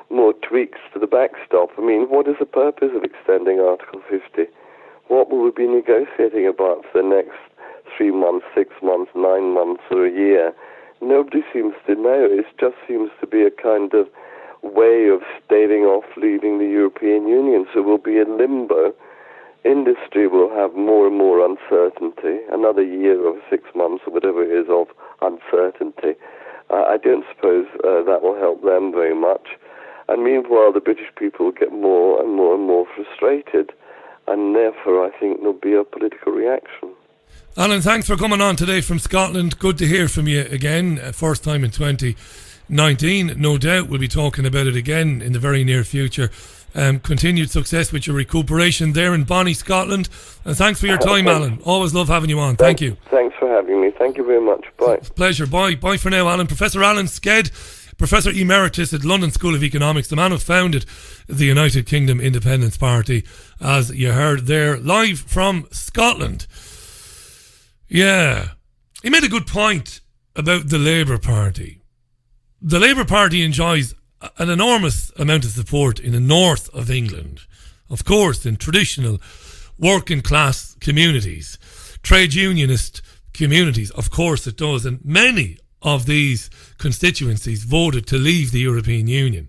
more tweaks to the backstop? I mean, what is the purpose of extending Article 50? What will we be negotiating about for the next 3 months, 6 months, 9 months, or a year? Nobody seems to know. It just seems to be a kind of way of staving off leaving the European Union. So we'll be in limbo. Industry will have more and more uncertainty, another year or 6 months or whatever it is of uncertainty. I don't suppose that will help them very much. And meanwhile, the British people get more and more and more frustrated. And therefore, I think there'll be a political reaction. Alan, thanks for coming on today from Scotland. Good to hear from you again. First time in 2019. No doubt we'll be talking about it again in the very near future. Continued success with your recuperation there in Bonnie, Scotland. And thanks for your time, Alan. Always love having you on. Thank you. Thanks for having me. Thank you very much. Bye. It's a pleasure. Bye. Bye for now, Alan. Professor Alan Sked, Professor Emeritus at London School of Economics, the man who founded the United Kingdom Independence Party, as you heard there, live from Scotland. Yeah. He made a good point about the Labour Party. The Labour Party enjoys an enormous amount of support in the north of England. Of course, in traditional working class communities, trade unionist communities, of course it does. And many of these constituencies voted to leave the European Union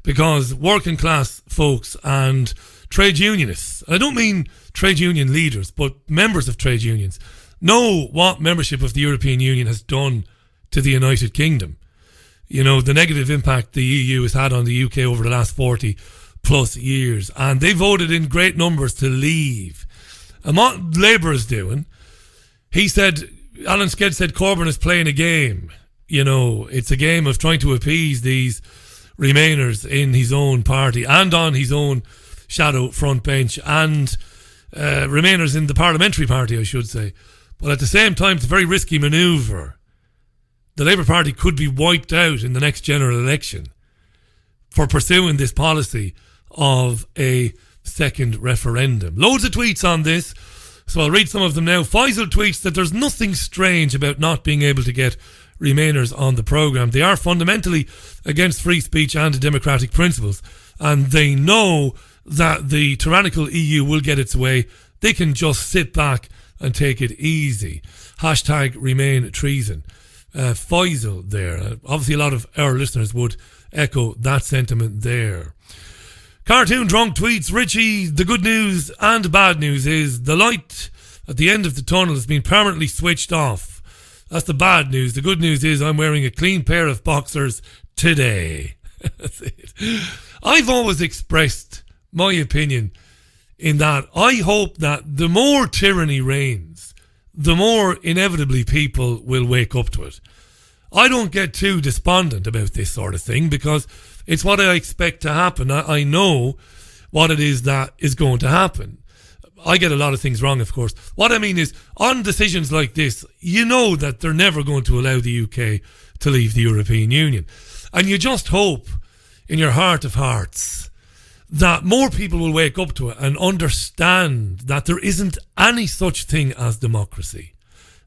because working class folks and trade unionists, I don't mean trade union leaders, but members of trade unions, know what membership of the European Union has done to the United Kingdom. You know, the negative impact the EU has had on the UK over the last 40 plus years. And they voted in great numbers to leave. And what Labour is doing, he said, Alan Sked said Corbyn is playing a game. You know, it's a game of trying to appease these Remainers in his own party and on his own shadow front bench and Remainers in the parliamentary party, I should say. But at the same time, it's a very risky manoeuvre. The Labour Party could be wiped out in the next general election for pursuing this policy of a second referendum. Loads of tweets on this, so I'll read some of them now. Faisal tweets that there's nothing strange about not being able to get Remainers on the programme. They are fundamentally against free speech and democratic principles, and they know that the tyrannical EU will get its way. They can just sit back and take it easy. Hashtag Remain treason. Faisal there. Obviously a lot of our listeners would echo that sentiment there. Cartoon Drunk tweets, Richie, the good news and bad news is the light at the end of the tunnel has been permanently switched off. That's the bad news. The good news is I'm wearing a clean pair of boxers today. That's it. I've always expressed my opinion in that I hope that the more tyranny reigns, the more inevitably people will wake up to it. I don't get too despondent about this sort of thing because it's what I expect to happen. I know what it is that is going to happen. I get a lot of things wrong, of course. What I mean is, on decisions like this, you know that they're never going to allow the UK to leave the European Union. And you just hope, in your heart of hearts, that more people will wake up to it and understand that there isn't any such thing as democracy.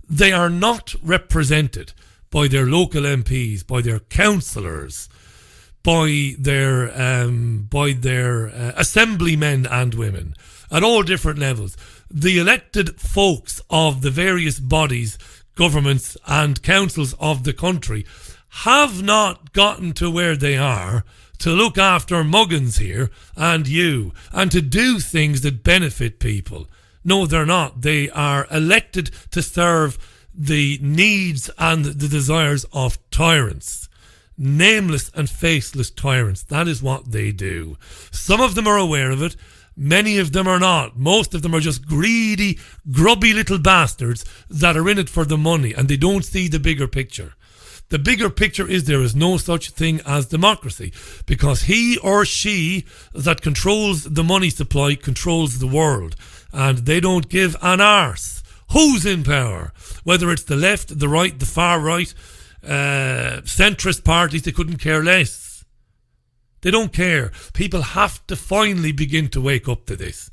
They are not represented by their local MPs, by their councillors, by their assemblymen and women at all different levels. The elected folks of the various bodies, governments and councils of the country have not gotten to where they are to look after Muggins here and you and to do things that benefit people. No, they're not. They are elected to serve the needs and the desires of tyrants. Nameless and faceless tyrants. That is what they do. Some of them are aware of it. Many of them are not. Most of them are just greedy, grubby little bastards that are in it for the money and they don't see the bigger picture. The bigger picture is there is no such thing as democracy because he or she that controls the money supply controls the world and they don't give an arse who's in power, whether it's the left, the right, the far right, centrist parties, they couldn't care less. They don't care. People have to finally begin to wake up to this.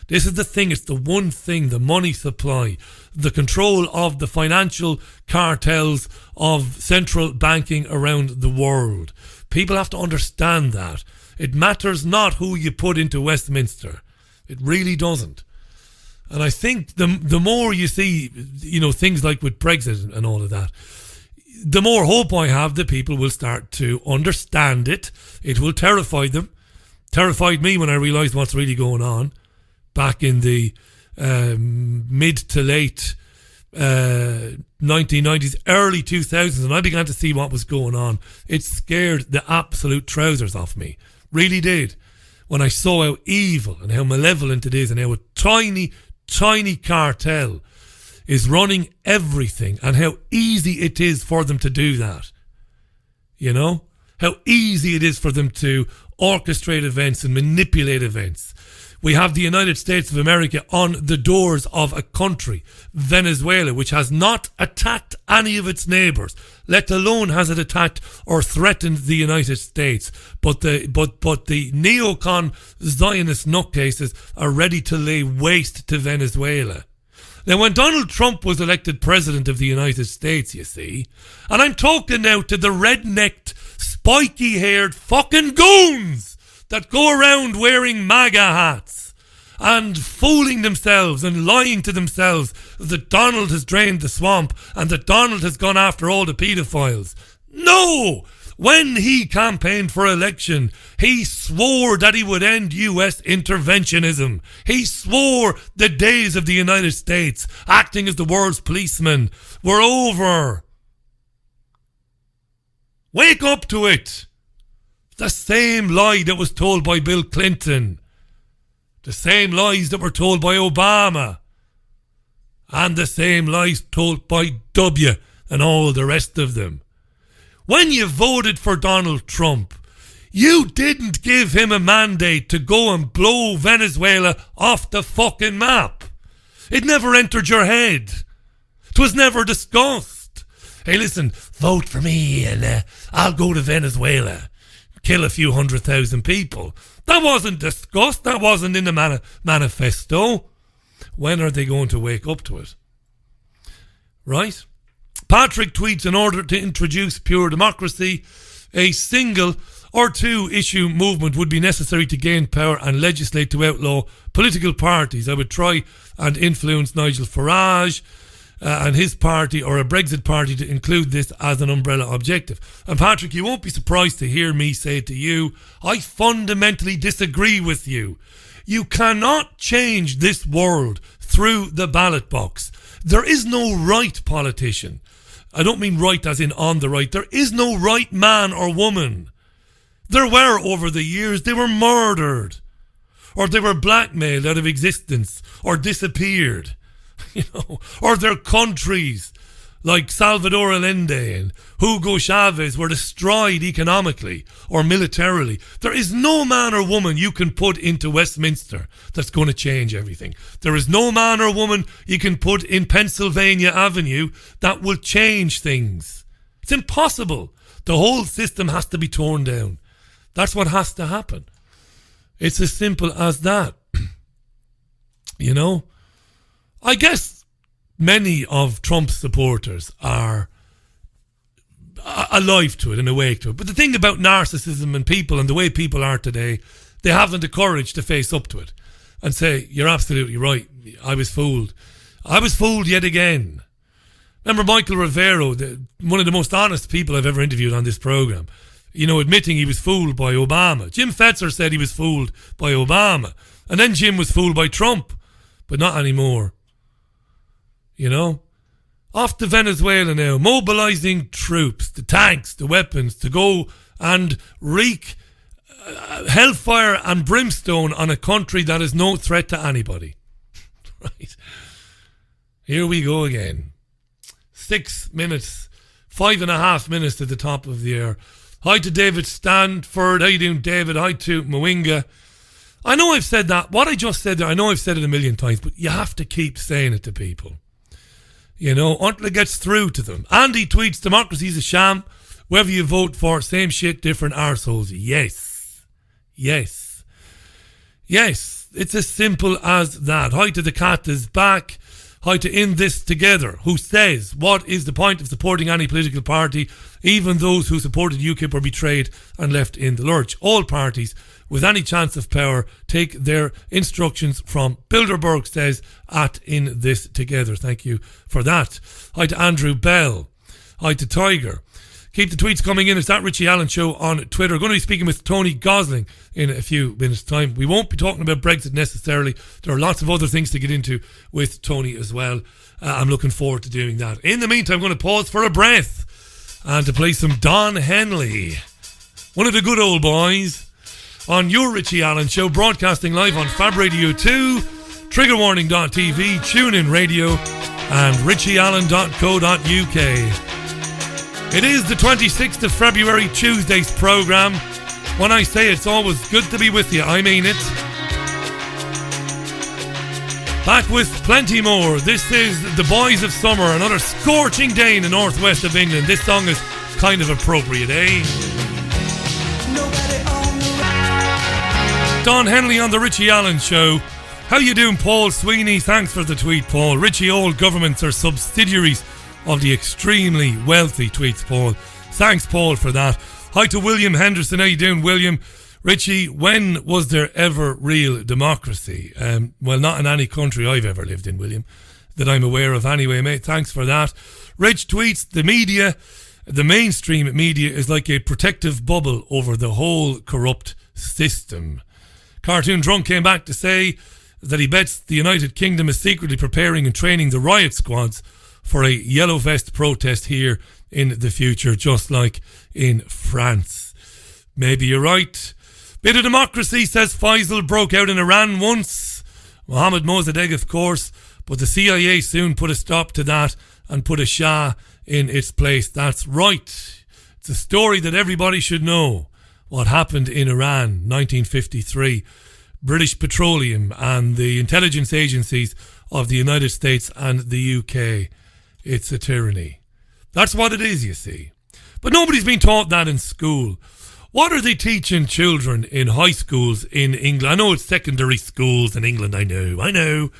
This is the thing. It's the one thing, the money supply, the control of the financial cartels of central banking around the world. People have to understand that. It matters not who you put into Westminster. It really doesn't. And I think the more you see, you know, things like with Brexit and all of that, the more hope I have that people will start to understand it. It will terrify them. Terrified me when I realised what's really going on back in the mid to late 1990s, early 2000s, and I began to see what was going on. It scared the absolute trousers off me. Really did. When I saw how evil and how malevolent it is and how a tiny cartel is running everything and how easy it is for them to do that. You know? How easy it is for them to orchestrate events and manipulate events. We have the United States of America on the doors of a country, Venezuela, which has not attacked any of its neighbours, let alone has it attacked or threatened the United States. But the neocon Zionist nutcases are ready to lay waste to Venezuela. Now, when Donald Trump was elected president of the United States, you see, and I'm talking now to the red-necked, spiky-haired fucking goons that go around wearing MAGA hats and fooling themselves and lying to themselves that Donald has drained the swamp and that Donald has gone after all the paedophiles. No! When he campaigned for election, he swore that he would end US interventionism. He swore the days of the United States acting as the world's policeman were over. Wake up to it. The same lie that was told by Bill Clinton. The same lies that were told by Obama. And the same lies told by W and all the rest of them. When you voted for Donald Trump, you didn't give him a mandate to go and blow Venezuela off the fucking map. It never entered your head. It was never discussed. Hey, listen, vote for me and I'll go to Venezuela. Kill a few 100,000 people. That wasn't discussed. That wasn't in the manifesto. When are they going to wake up to it? Right? Patrick tweets, in order to introduce pure democracy, a single or two issue movement would be necessary to gain power and legislate to outlaw political parties. I would try and influence Nigel Farage and his party or a Brexit party to include this as an umbrella objective. And Patrick, you won't be surprised to hear me say to you, I fundamentally disagree with you. You cannot change this world through the ballot box. There is no right politician. I don't mean right as in on the right. There is no right man or woman. There were over the years. They were murdered. Or they were blackmailed out of existence. Or disappeared. You know, or their countries like Salvador Allende and Hugo Chavez were destroyed economically or militarily. There is no man or woman you can put into Westminster that's going to change everything. There is no man or woman you can put in Pennsylvania Avenue that will change things. It's impossible. The whole system has to be torn down. That's what has to happen. It's as simple as that. You know? I guess many of Trump's supporters are alive to it and awake to it. But the thing about narcissism and people and the way people are today, they haven't the courage to face up to it and say, you're absolutely right. I was fooled. I was fooled yet again. Remember Michael Rivero, one of the most honest people I've ever interviewed on this program, you know, admitting he was fooled by Obama. Jim Fetzer said he was fooled by Obama. And then Jim was fooled by Trump, but not anymore. You know, off to Venezuela now, mobilizing troops, the tanks, the weapons to go and wreak hellfire and brimstone on a country that is no threat to anybody. Right. Here we go again. 6 minutes, 5.5 minutes to the top of the hour. Hi to David Stanford. How you doing, David? Hi to Mwinga. I know I've said that. What I just said there, I know I've said it a million times, but you have to keep saying it to people. You know, until it gets through to them. Andy tweets, democracy's a sham. Whoever you vote for, same shit, different arseholes. Yes. Yes. Yes. It's as simple as that. Hi to the cat is back. Hi to In This Together, who says, what is the point of supporting any political party? Even those who supported UKIP were betrayed and left in the lurch. All parties with any chance of power take their instructions from Bilderberg, says at In This Together. Thank you for that. Hi to Andrew Bell. Hi to Tiger. Keep the tweets coming in. It's that Richie Allen Show on Twitter. Going to be speaking with Tony Gosling in a few minutes' time. We won't be talking about Brexit necessarily. There are lots of other things to get into with Tony as well. I'm looking forward to doing that. In the meantime, I'm going to pause for a breath and to play some Don Henley, one of the good old boys, on your Richie Allen Show, broadcasting live on Fab Radio 2, triggerwarning.tv, TuneIn Radio, and richieallen.co.uk. It is the 26th of February, Tuesday's programme. When I say it's always good to be with you, I mean it. Back with plenty more. This is The Boys of Summer, another scorching day in the northwest of England. This song is kind of appropriate, eh? Don Henley on the Richie Allen Show. How you doing, Paul Sweeney? Thanks for the tweet, Paul. Richie, all governments are subsidiaries of the extremely wealthy, tweets Paul. Thanks, Paul, for that. Hi to William Henderson. How you doing, William? Richie, when was there ever real democracy? Well, not in any country I've ever lived in, William, that I'm aware of anyway, mate. Thanks for that. Rich tweets, the media, the mainstream media is like a protective bubble over the whole corrupt system. Cartoon Drunk came back to say that he bets the United Kingdom is secretly preparing and training the riot squads for a yellow vest protest here in the future, just like in France. Maybe you're right. Bit of democracy, says Faisal, broke out in Iran once. Mohammed Mossadegh, of course, but the CIA soon put a stop to that and put a Shah in its place. That's right. It's a story that everybody should know. What happened in Iran, 1953. British Petroleum and the intelligence agencies of the United States and the UK. It's a tyranny. That's what it is, you see. But nobody's been taught that in school. What are they teaching children in high schools in England? I know it's secondary schools in England, I know.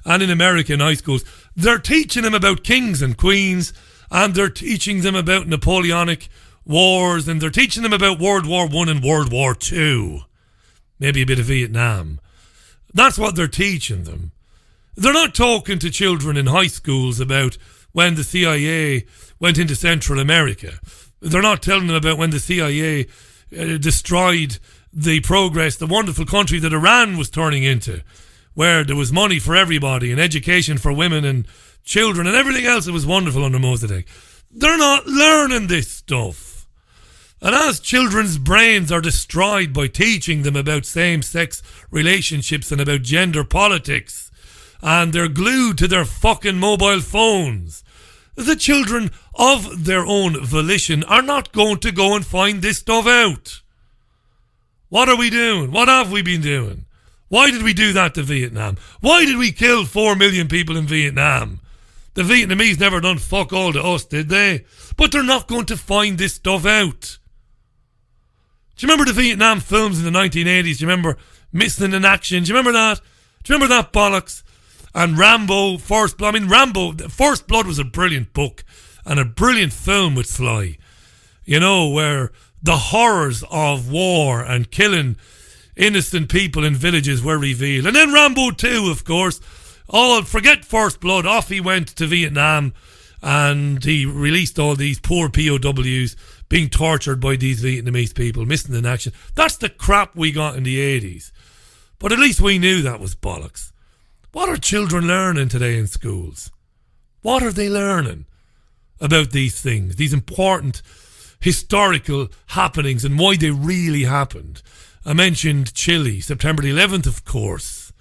And in American high schools. They're teaching them about kings and queens, and they're teaching them about Napoleonic wars, and they're teaching them about World War I and World War II. Maybe a bit of Vietnam. That's what they're teaching them. They're not talking to children in high schools about when the CIA went into Central America. They're not telling them about when the CIA destroyed the progress, the wonderful country that Iran was turning into, where there was money for everybody and education for women and children and everything else that was wonderful under Mossadegh. They're not learning this stuff. And as children's brains are destroyed by teaching them about same-sex relationships and about gender politics, and they're glued to their fucking mobile phones, the children of their own volition are not going to go and find this stuff out. What are we doing? What have we been doing? Why did we do that to Vietnam? Why did we kill 4 million people in Vietnam? The Vietnamese never done fuck all to us, did they? But they're not going to find this stuff out. Do you remember the Vietnam films in the 1980s? Do you remember Missing in Action? Do you remember that? Do you remember that bollocks? And Rambo, First Blood. I mean, Rambo, First Blood was a brilliant book and a brilliant film with Sly. You know, where the horrors of war and killing innocent people in villages were revealed. And then Rambo 2, of course. Forget First Blood. Off he went to Vietnam and he released all these poor POWs being tortured by these Vietnamese people, missing in action. That's the crap we got in the 80s. But at least we knew that was bollocks. What are children learning today in schools? What are they learning about these things, these important historical happenings and why they really happened? I mentioned Chile, September the 11th, of course.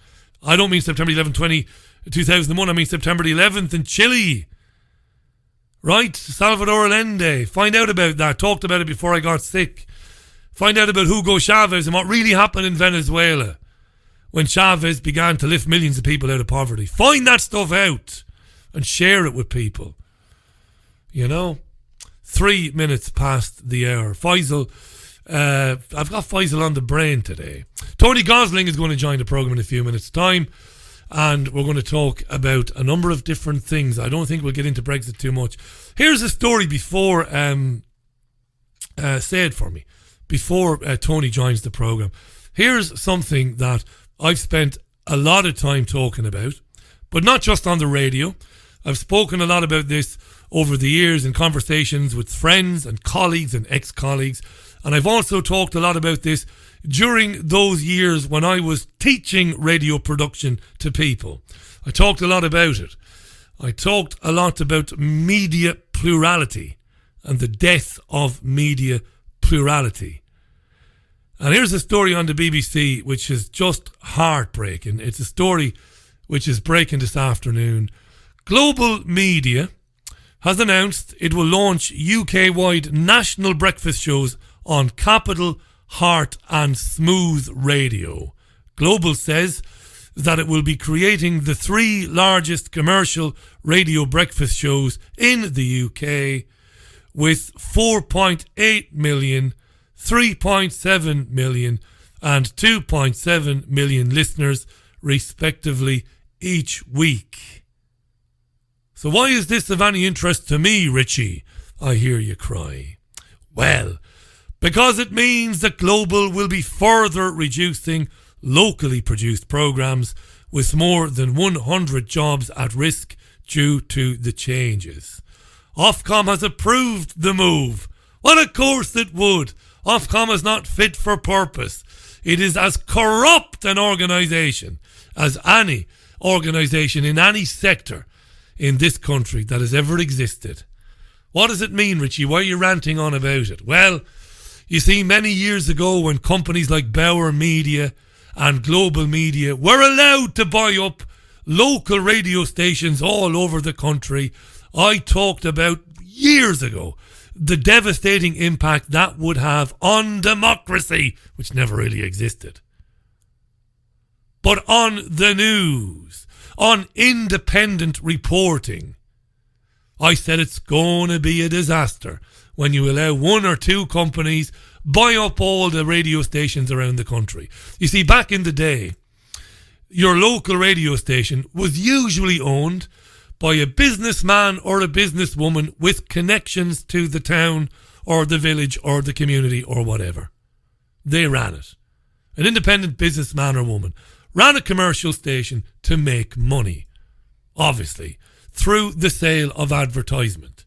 I don't mean September 11th, 2001. I mean September the 11th in Chile. Right? Salvador Allende. Find out about that. Talked about it before I got sick. Find out about Hugo Chavez and what really happened in Venezuela when Chavez began to lift millions of people out of poverty. Find that stuff out. and share it with people. 3 minutes past the hour. Faisal, I've got Faisal on the brain today. Tony Gosling is going to join the programme in a few minutes' time, and we're going to talk about a number of different things. I don't think we'll get into Brexit too much. Here's a story before say it for me, before Tony joins the programme. Here's something that I've spent a lot of time talking about, but not just on the radio. I've spoken a lot about this over the years in conversations with friends and colleagues and ex-colleagues, and I've also talked a lot about this during those years when I was teaching radio production to people. I talked a lot about it. I talked a lot about media plurality and the death of media plurality. And here's a story on the BBC which is just heartbreaking. It's a story which is breaking this afternoon. Global Media has announced it will launch UK-wide national breakfast shows on Capital, Heart and Smooth Radio. Global says that it will be creating the 3 largest commercial radio breakfast shows in the UK with 4.8 million, 3.7 million and 2.7 million listeners respectively each week. So why is this of any interest to me, Richie? I hear you cry. Well, because it means that Global will be further reducing locally produced programmes with more than 100 jobs at risk due to the changes. Ofcom has approved the move. Well, of course it would. Ofcom is not fit for purpose. It is as corrupt an organisation as any organisation in any sector in this country that has ever existed. What does it mean, Richie? Why are you ranting on about it? Well, you see, many years ago when companies like Bauer Media and Global Media were allowed to buy up local radio stations all over the country, I talked about years ago the devastating impact that would have on democracy, which never really existed. But on the news, on independent reporting, I said it's going to be a disaster when you allow 1 or 2 companies buy up all the radio stations around the country. You see, back in the day, your local radio station was usually owned by a businessman or a businesswoman with connections to the town or the village or the community or whatever. They ran it. An independent businessman or woman ran a commercial station to make money, obviously, through the sale of advertisement.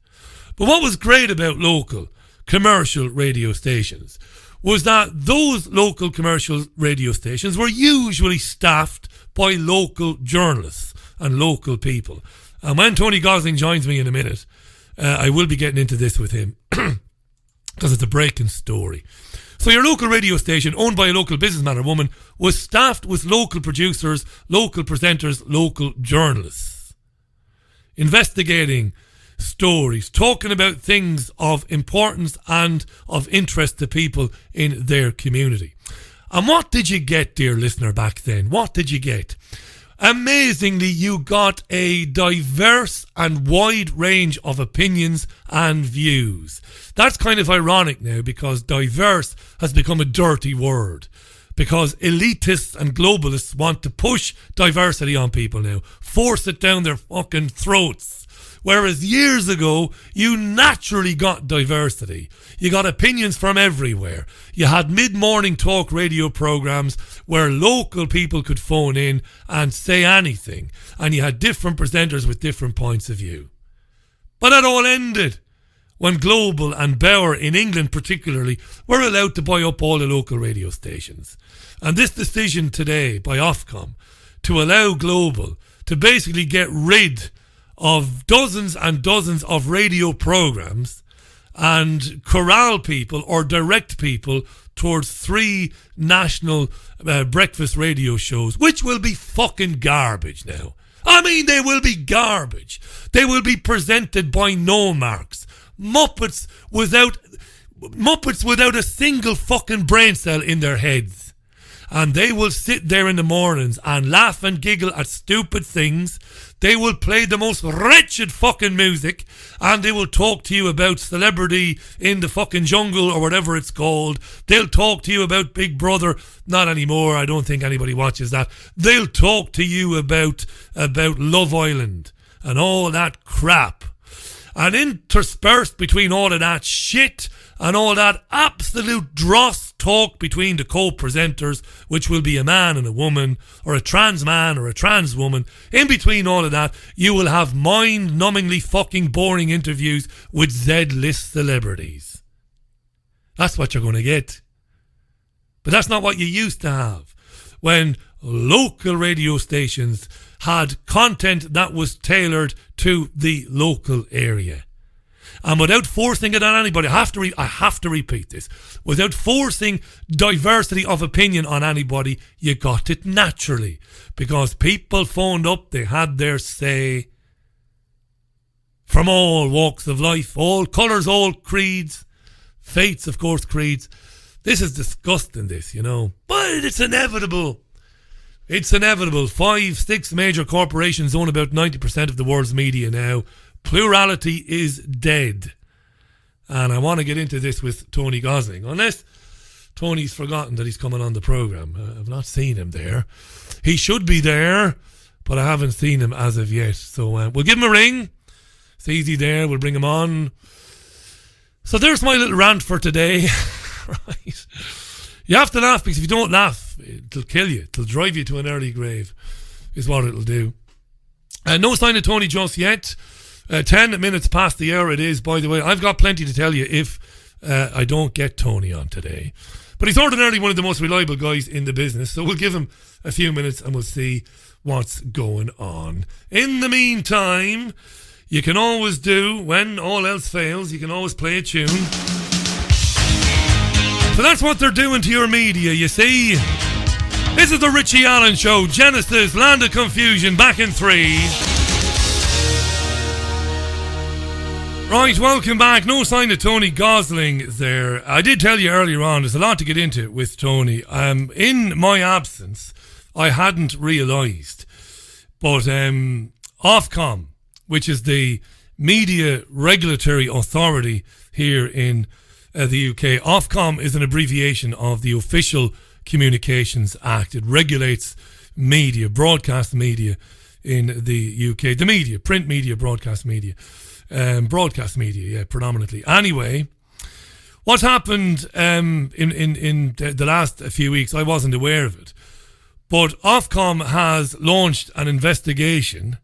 But what was great about local commercial radio stations was that those local commercial radio stations were usually staffed by local journalists and local people. And when Tony Gosling joins me in a minute, I will be getting into this with him because it's a breaking story. So your local radio station, owned by a local businessman or woman, was staffed with local producers, local presenters, local journalists, investigating stories, talking about things of importance and of interest to people in their community. And what did you get, dear listener, back then? What did you get? Amazingly, you got a diverse and wide range of opinions and views. That's kind of ironic now because diverse has become a dirty word. Because elitists and globalists want to push diversity on people now, force it down their fucking throats. Whereas years ago, you naturally got diversity. You got opinions from everywhere. You had mid-morning talk radio programmes where local people could phone in and say anything. And you had different presenters with different points of view. But that all ended when Global and Bauer, in England particularly, were allowed to buy up all the local radio stations. And this decision today by Ofcom to allow Global to basically get rid of dozens and dozens of radio programmes and corral people or direct people towards 3 national breakfast radio shows, which will be fucking garbage now. I mean, they will be garbage. They will be presented by no marks. Muppets without a single fucking brain cell in their heads. and they will sit there in the mornings and laugh and giggle at stupid things. They will play the most wretched fucking music, and they will talk to you about Celebrity in the fucking Jungle or whatever it's called. They'll talk to you about Big Brother. Not anymore. I don't think anybody watches that. They'll talk to you about Love Island and all that crap. And interspersed between all of that shit and all that absolute dross talk between the co-presenters, which will be a man and a woman, or a trans man or a trans woman, in between all of that, you will have mind-numbingly fucking boring interviews with Z-list celebrities. That's what you're going to get. But that's not what you used to have when local radio stations had content that was tailored to the local area. And without forcing it on anybody, I have to repeat this, without forcing diversity of opinion on anybody, you got it naturally. Because people phoned up, they had their say, from all walks of life, all colours, all creeds, faiths, of course, creeds. This is disgusting, this, you know. But it's inevitable. It's inevitable. 5-6 major corporations own about 90% of the world's media now. Plurality is dead. And I want to get into this with Tony Gosling. Unless Tony's forgotten that he's coming on the programme. I've not seen him there. He should be there, but I haven't seen him as of yet. So we'll give him a ring. It's easy there. We'll bring him on. So there's my little rant for today. Right. You have to laugh, because if you don't laugh, it'll kill you. It'll drive you to an early grave, is what it'll do. No sign of Tony just yet. 10 minutes past the hour it is, by the way. I've got plenty to tell you if I don't get Tony on today. But he's ordinarily one of the most reliable guys in the business, so we'll give him a few minutes and we'll see what's going on. In the meantime, you can always do, when all else fails, you can always play a tune. So that's what they're doing to your media, you see. This is the Richie Allen Show. Genesis, Land of Confusion, back in 3. Right, welcome back. No sign of Tony Gosling there. I did tell you earlier on, there's a lot to get into with Tony. In my absence, I hadn't realised, but Ofcom, which is the media regulatory authority here in the UK. Ofcom is an abbreviation of the Official Communications Act. It regulates media, broadcast media in the UK. The media, print media, broadcast media. Broadcast media, yeah, predominantly. Anyway, what's happened in the last few weeks, I wasn't aware of it, but Ofcom has launched an investigation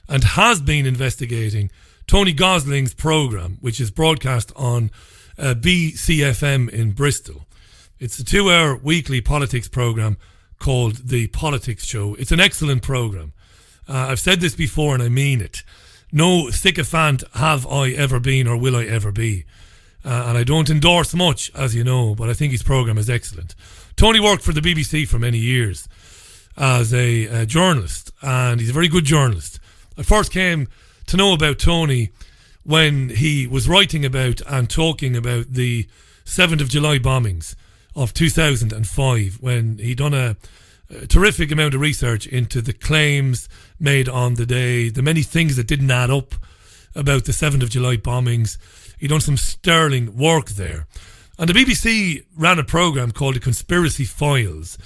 and has been investigating Tony Gosling's programme, which is broadcast on BCfm in Bristol. It's a 2-hour weekly politics programme called The Politics Show. It's an excellent programme. I've said this before and I mean it. No sycophant have I ever been or will I ever be. And I don't endorse much, as you know, but I think his programme is excellent. Tony worked for the BBC for many years as a journalist, and he's a very good journalist. I first came to know about Tony when he was writing about and talking about the 7th of July bombings of 2005, when he'd done a terrific amount of research into the claims made on the day, the many things that didn't add up about the 7th of July bombings. He'd done some sterling work there. And the BBC ran a programme called The Conspiracy Files.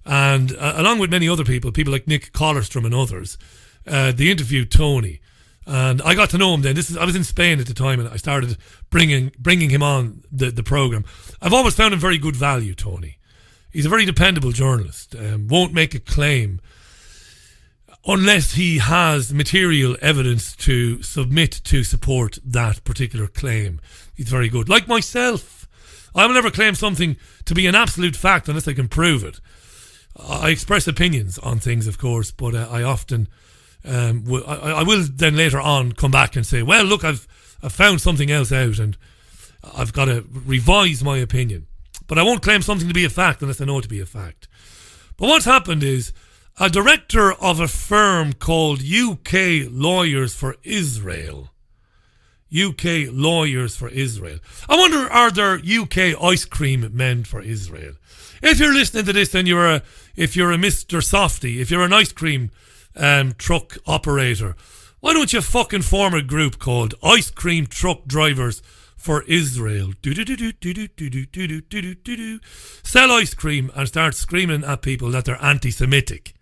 And along with many other people like Nick Collerstrom and others, they interviewed Tony. And I got to know him then. I was in Spain at the time, and I started bringing him on the programme. I've always found him very good value, Tony. He's a very dependable journalist. Won't make a claim unless he has material evidence to submit to support that particular claim. He's very good. Like myself, I will never claim something to be an absolute fact unless I can prove it. I express opinions on things, of course, but I often I will then later on come back and say, well, look, I've found something else out and I've got to revise my opinion. But I won't claim something to be a fact unless I know it to be a fact. But what's happened is a director of a firm called UK Lawyers for Israel, UK lawyers for Israel. I wonder, are there UK ice cream men for Israel? If you're listening to this and if you're a Mr. Softy, if you're an ice cream truck operator, why don't you fucking form a group called Ice Cream Truck Drivers for Israel? Sell ice cream and start screaming at people that they're anti-Semitic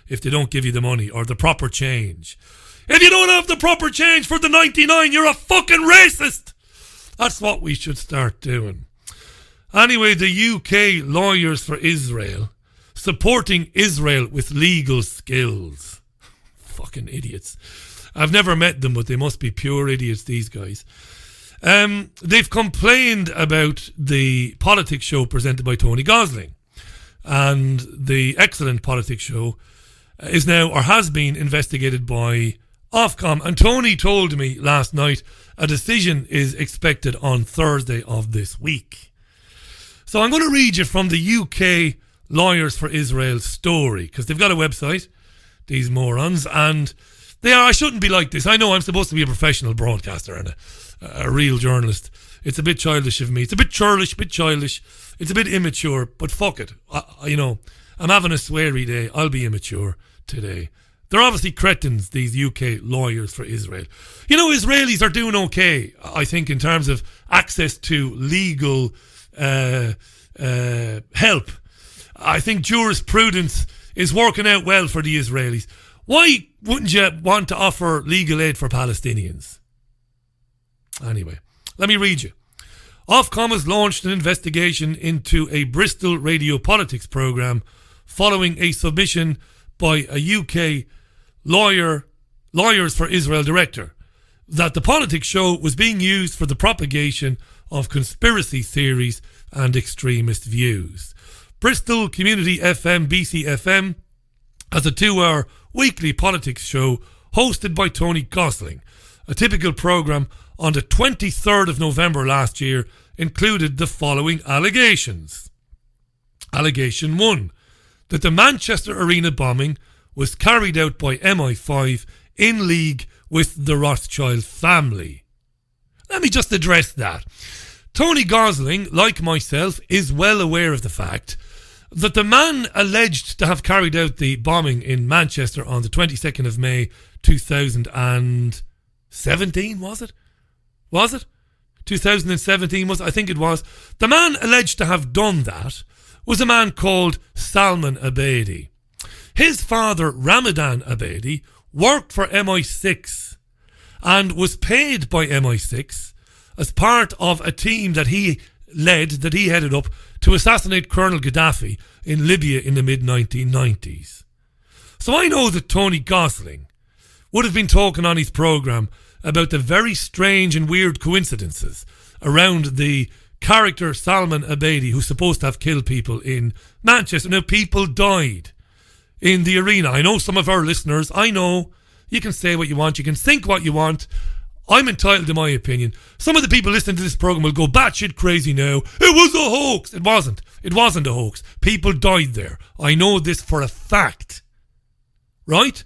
if they don't give you the money or the proper change. If you don't have the proper change for the 99, you're a fucking racist. That's what we should start doing. Anyway, the UK lawyers for Israel, supporting Israel with legal skills. Fucking idiots. I've never met them, but they must be pure idiots, these guys. They've complained about the politics show presented by Tony Gosling. And the excellent politics show is now, or has been, investigated by Ofcom. And Tony told me last night a decision is expected on Thursday of this week. So I'm going to read you from the UK Lawyers for Israel story, because they've got a website, these morons, and they are, I shouldn't be like this. I know I'm supposed to be a professional broadcaster and a real journalist. It's a bit childish of me. It's a bit churlish, a bit childish. It's a bit immature, but fuck it. I'm having a sweary day. I'll be immature today. They're obviously cretins, these UK lawyers for Israel. You know, Israelis are doing okay, I think, in terms of access to legal help. I think jurisprudence is working out well for the Israelis. Why wouldn't you want to offer legal aid for Palestinians? Anyway, let me read you. Ofcom has launched an investigation into a Bristol radio politics programme following a submission by a UK Lawyers for Israel director that the politics show was being used for the propagation of conspiracy theories and extremist views. Bristol Community FM BCfm has a 2-hour weekly politics show hosted by Tony Gosling. A typical programme on the 23rd of November last year included the following allegations. Allegation 1, that the Manchester Arena bombing was carried out by MI5 in league with the Rothschild family. Let me just address that. Tony Gosling, like myself, is well aware of the fact that the man alleged to have carried out the bombing in Manchester on the 22nd of May 2017, was it? 2017 was, I think it was. The man alleged to have done that was a man called Salman Abedi. His father, Ramadan Abedi, worked for MI6 and was paid by MI6 as part of a team that he headed up to assassinate Colonel Gaddafi in Libya in the mid-1990s. So I know that Tony Gosling would have been talking on his programme about the very strange and weird coincidences around the character Salman Abedi, who's supposed to have killed people in Manchester. Now, people died in the arena. I know some of our listeners, I know, you can say what you want, you can think what you want. I'm entitled to my opinion. Some of the people listening to this programme will go batshit crazy now. It was a hoax. It wasn't. It wasn't a hoax. People died there. I know this for a fact. Right?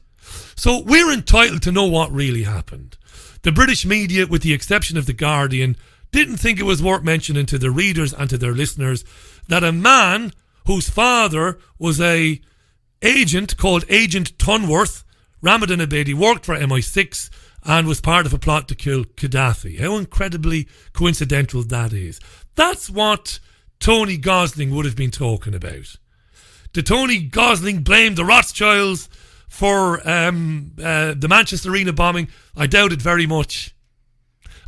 So we're entitled to know what really happened. The British media, with the exception of The Guardian, didn't think it was worth mentioning to the readers and to their listeners that a man whose father was a agent called Agent Tunworth, Ramadan Abedi, worked for MI6 and was part of a plot to kill Gaddafi. How incredibly coincidental that is. That's what Tony Gosling would have been talking about. Did Tony Gosling blame the Rothschilds for the Manchester Arena bombing? I doubt it very much.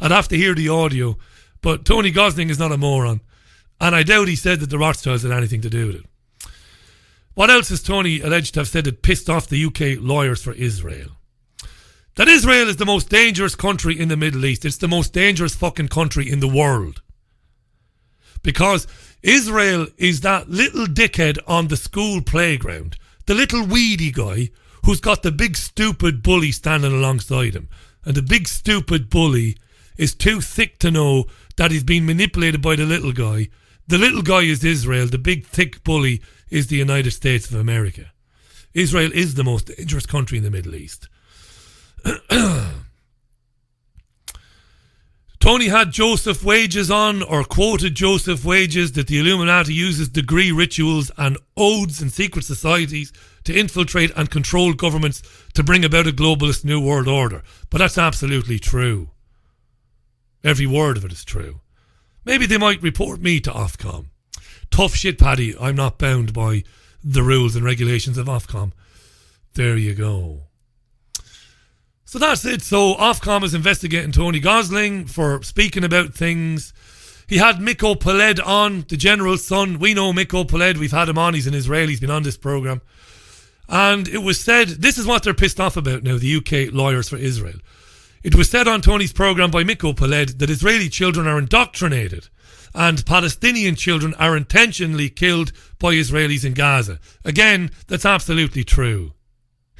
I'd have to hear the audio. But Tony Gosling is not a moron. And I doubt he said that the Rothschilds had anything to do with it. What else is Tony alleged to have said that pissed off the UK lawyers for Israel? That Israel is the most dangerous country in the Middle East. It's the most dangerous fucking country in the world. Because Israel is that little dickhead on the school playground. The little weedy guy who's got the big stupid bully standing alongside him. And the big stupid bully is too thick to know that he's being manipulated by the little guy. The little guy is Israel. The big thick bully is the United States of America. Israel is the most dangerous country in the Middle East. Tony had Joseph Wages on, or quoted Joseph Wages, that the Illuminati uses degree rituals and oaths in secret societies to infiltrate and control governments to bring about a globalist new world order. But that's absolutely true. Every word of it is true. Maybe they might report me to Ofcom. Tough shit, Paddy. I'm not bound by the rules and regulations of Ofcom. There you go. So that's it. So Ofcom is investigating Tony Gosling for speaking about things. He had Miko Peled on, the general's son. We know Miko Peled. We've had him on. He's an Israeli. He's been on this programme. And it was said, this is what they're pissed off about now, the UK lawyers for Israel. It was said on Tony's programme by Miko Peled that Israeli children are indoctrinated and Palestinian children are intentionally killed by Israelis in Gaza. Again, that's absolutely true.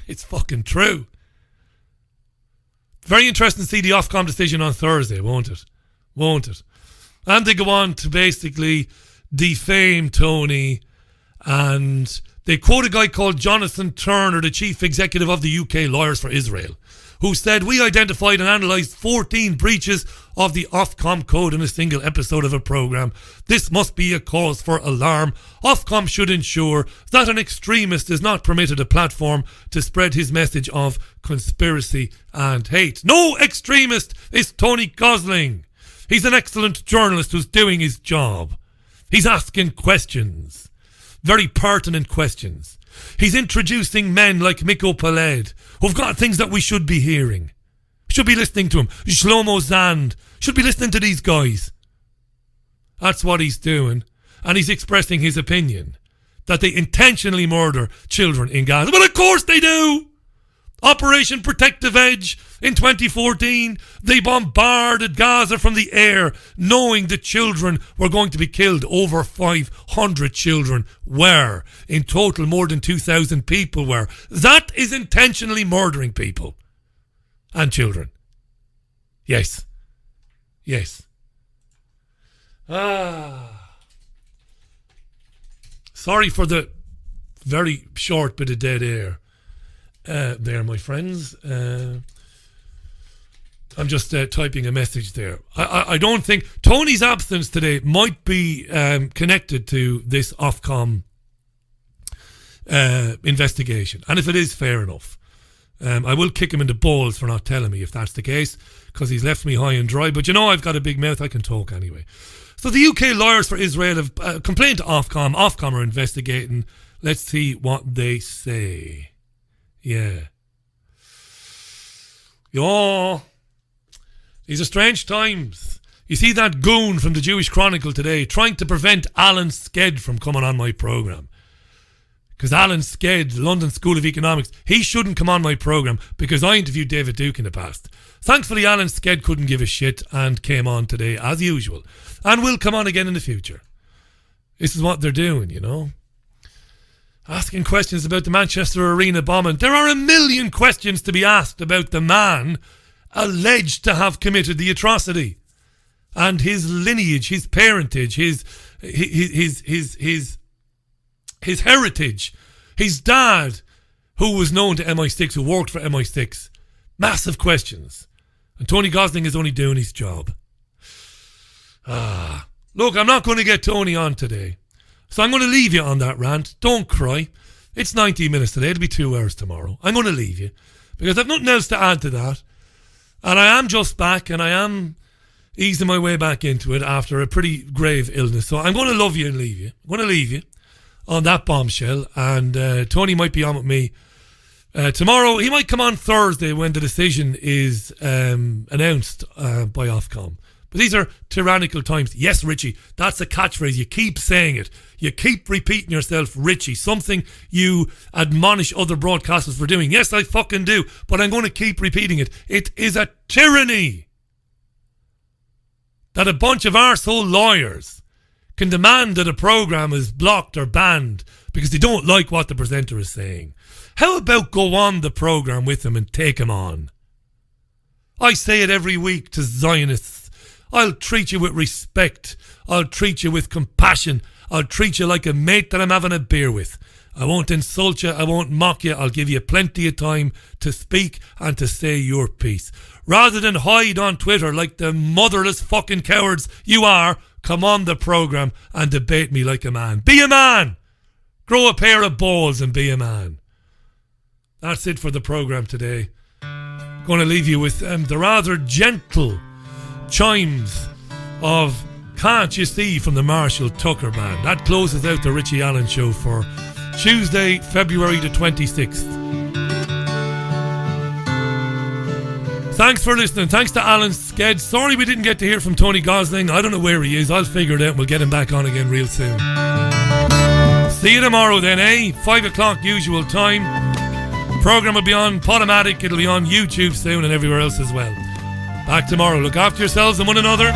It's fucking true. Very interesting to see the Ofcom decision on Thursday, won't it? Won't it? And they go on to basically defame Tony, and they quote a guy called Jonathan Turner, the chief executive of the UK Lawyers for Israel, who said, "We identified and analysed 14 breaches of the Ofcom code in a single episode of a programme. This must be a cause for alarm. Ofcom should ensure that an extremist is not permitted a platform to spread his message of conspiracy and hate." No extremist is Tony Gosling. He's an excellent journalist who's doing his job. He's asking questions, very pertinent questions. He's introducing men like Miko Peled, who've got things that we should be hearing. We should be listening to him. Shlomo Zand. Should be listening to these guys. That's what he's doing. And he's expressing his opinion that they intentionally murder children in Gaza. Well, of course they do. Operation Protective Edge in 2014, they bombarded Gaza from the air, knowing the children were going to be killed. Over 500 children were. In total, more than 2,000 people were. That is intentionally murdering people and children. Yes. Yes. Sorry for the very short bit of dead air. There, my friends. I'm just typing a message there. I don't think Tony's absence today might be connected to this Ofcom investigation. And if it is, fair enough. I will kick him in the balls for not telling me if that's the case, because he's left me high and dry. But you know, I've got a big mouth. I can talk anyway. So the UK Lawyers for Israel have complained to Ofcom. Ofcom are investigating. Let's see what they say. Yeah. These are strange times. You see that goon from the Jewish Chronicle today trying to prevent Alan Sked from coming on my programme. Because Alan Sked, London School of Economics, he shouldn't come on my programme because I interviewed David Duke in the past. Thankfully, Alan Sked couldn't give a shit and came on today as usual. And will come on again in the future. This is what they're doing, you know. Asking questions about the Manchester Arena bombing. There are a million questions to be asked about the man alleged to have committed the atrocity, and his lineage, his parentage, his heritage, his dad, who was known to MI6, who worked for MI6. Massive questions, and Tony Gosling is only doing his job. Look, I'm not going to get Tony on today. So I'm going to leave you on that rant. Don't cry. It's 90 minutes today. It'll be 2 hours tomorrow. I'm going to leave you because I've nothing else to add to that. And I am just back, and I am easing my way back into it after a pretty grave illness. So I'm going to love you and leave you. I'm going to leave you on that bombshell. And Tony might be on with me tomorrow. He might come on Thursday when the decision is announced by Ofcom. But these are tyrannical times. Yes, Richie, that's a catchphrase. You keep saying it. You keep repeating yourself, Richie. Something you admonish other broadcasters for doing. Yes, I fucking do. But I'm going to keep repeating it. It is a tyranny that a bunch of arsehole lawyers can demand that a programme is blocked or banned because they don't like what the presenter is saying. How about go on the programme with him and take him on? I say it every week to Zionists. I'll treat you with respect. I'll treat you with compassion. I'll treat you like a mate that I'm having a beer with. I won't insult you. I won't mock you. I'll give you plenty of time to speak and to say your piece. Rather than hide on Twitter like the motherless fucking cowards you are, come on the programme and debate me like a man. Be a man! Grow a pair of balls and be a man. That's it for the programme today. Going to leave you with the rather gentle chimes of Can't You See from the Marshall Tucker Band. That closes out the Richie Allen Show for Tuesday, February the 26th. Thanks for listening. Thanks to Alan Sked. Sorry we didn't get to hear from Tony Gosling. I don't know where he is. I'll figure it out and we'll get him back on again real soon. See you tomorrow then, 5 o'clock usual time. Programme will be on Podomatic. It'll be on YouTube soon and everywhere else as well. Back tomorrow. Look after yourselves and one another.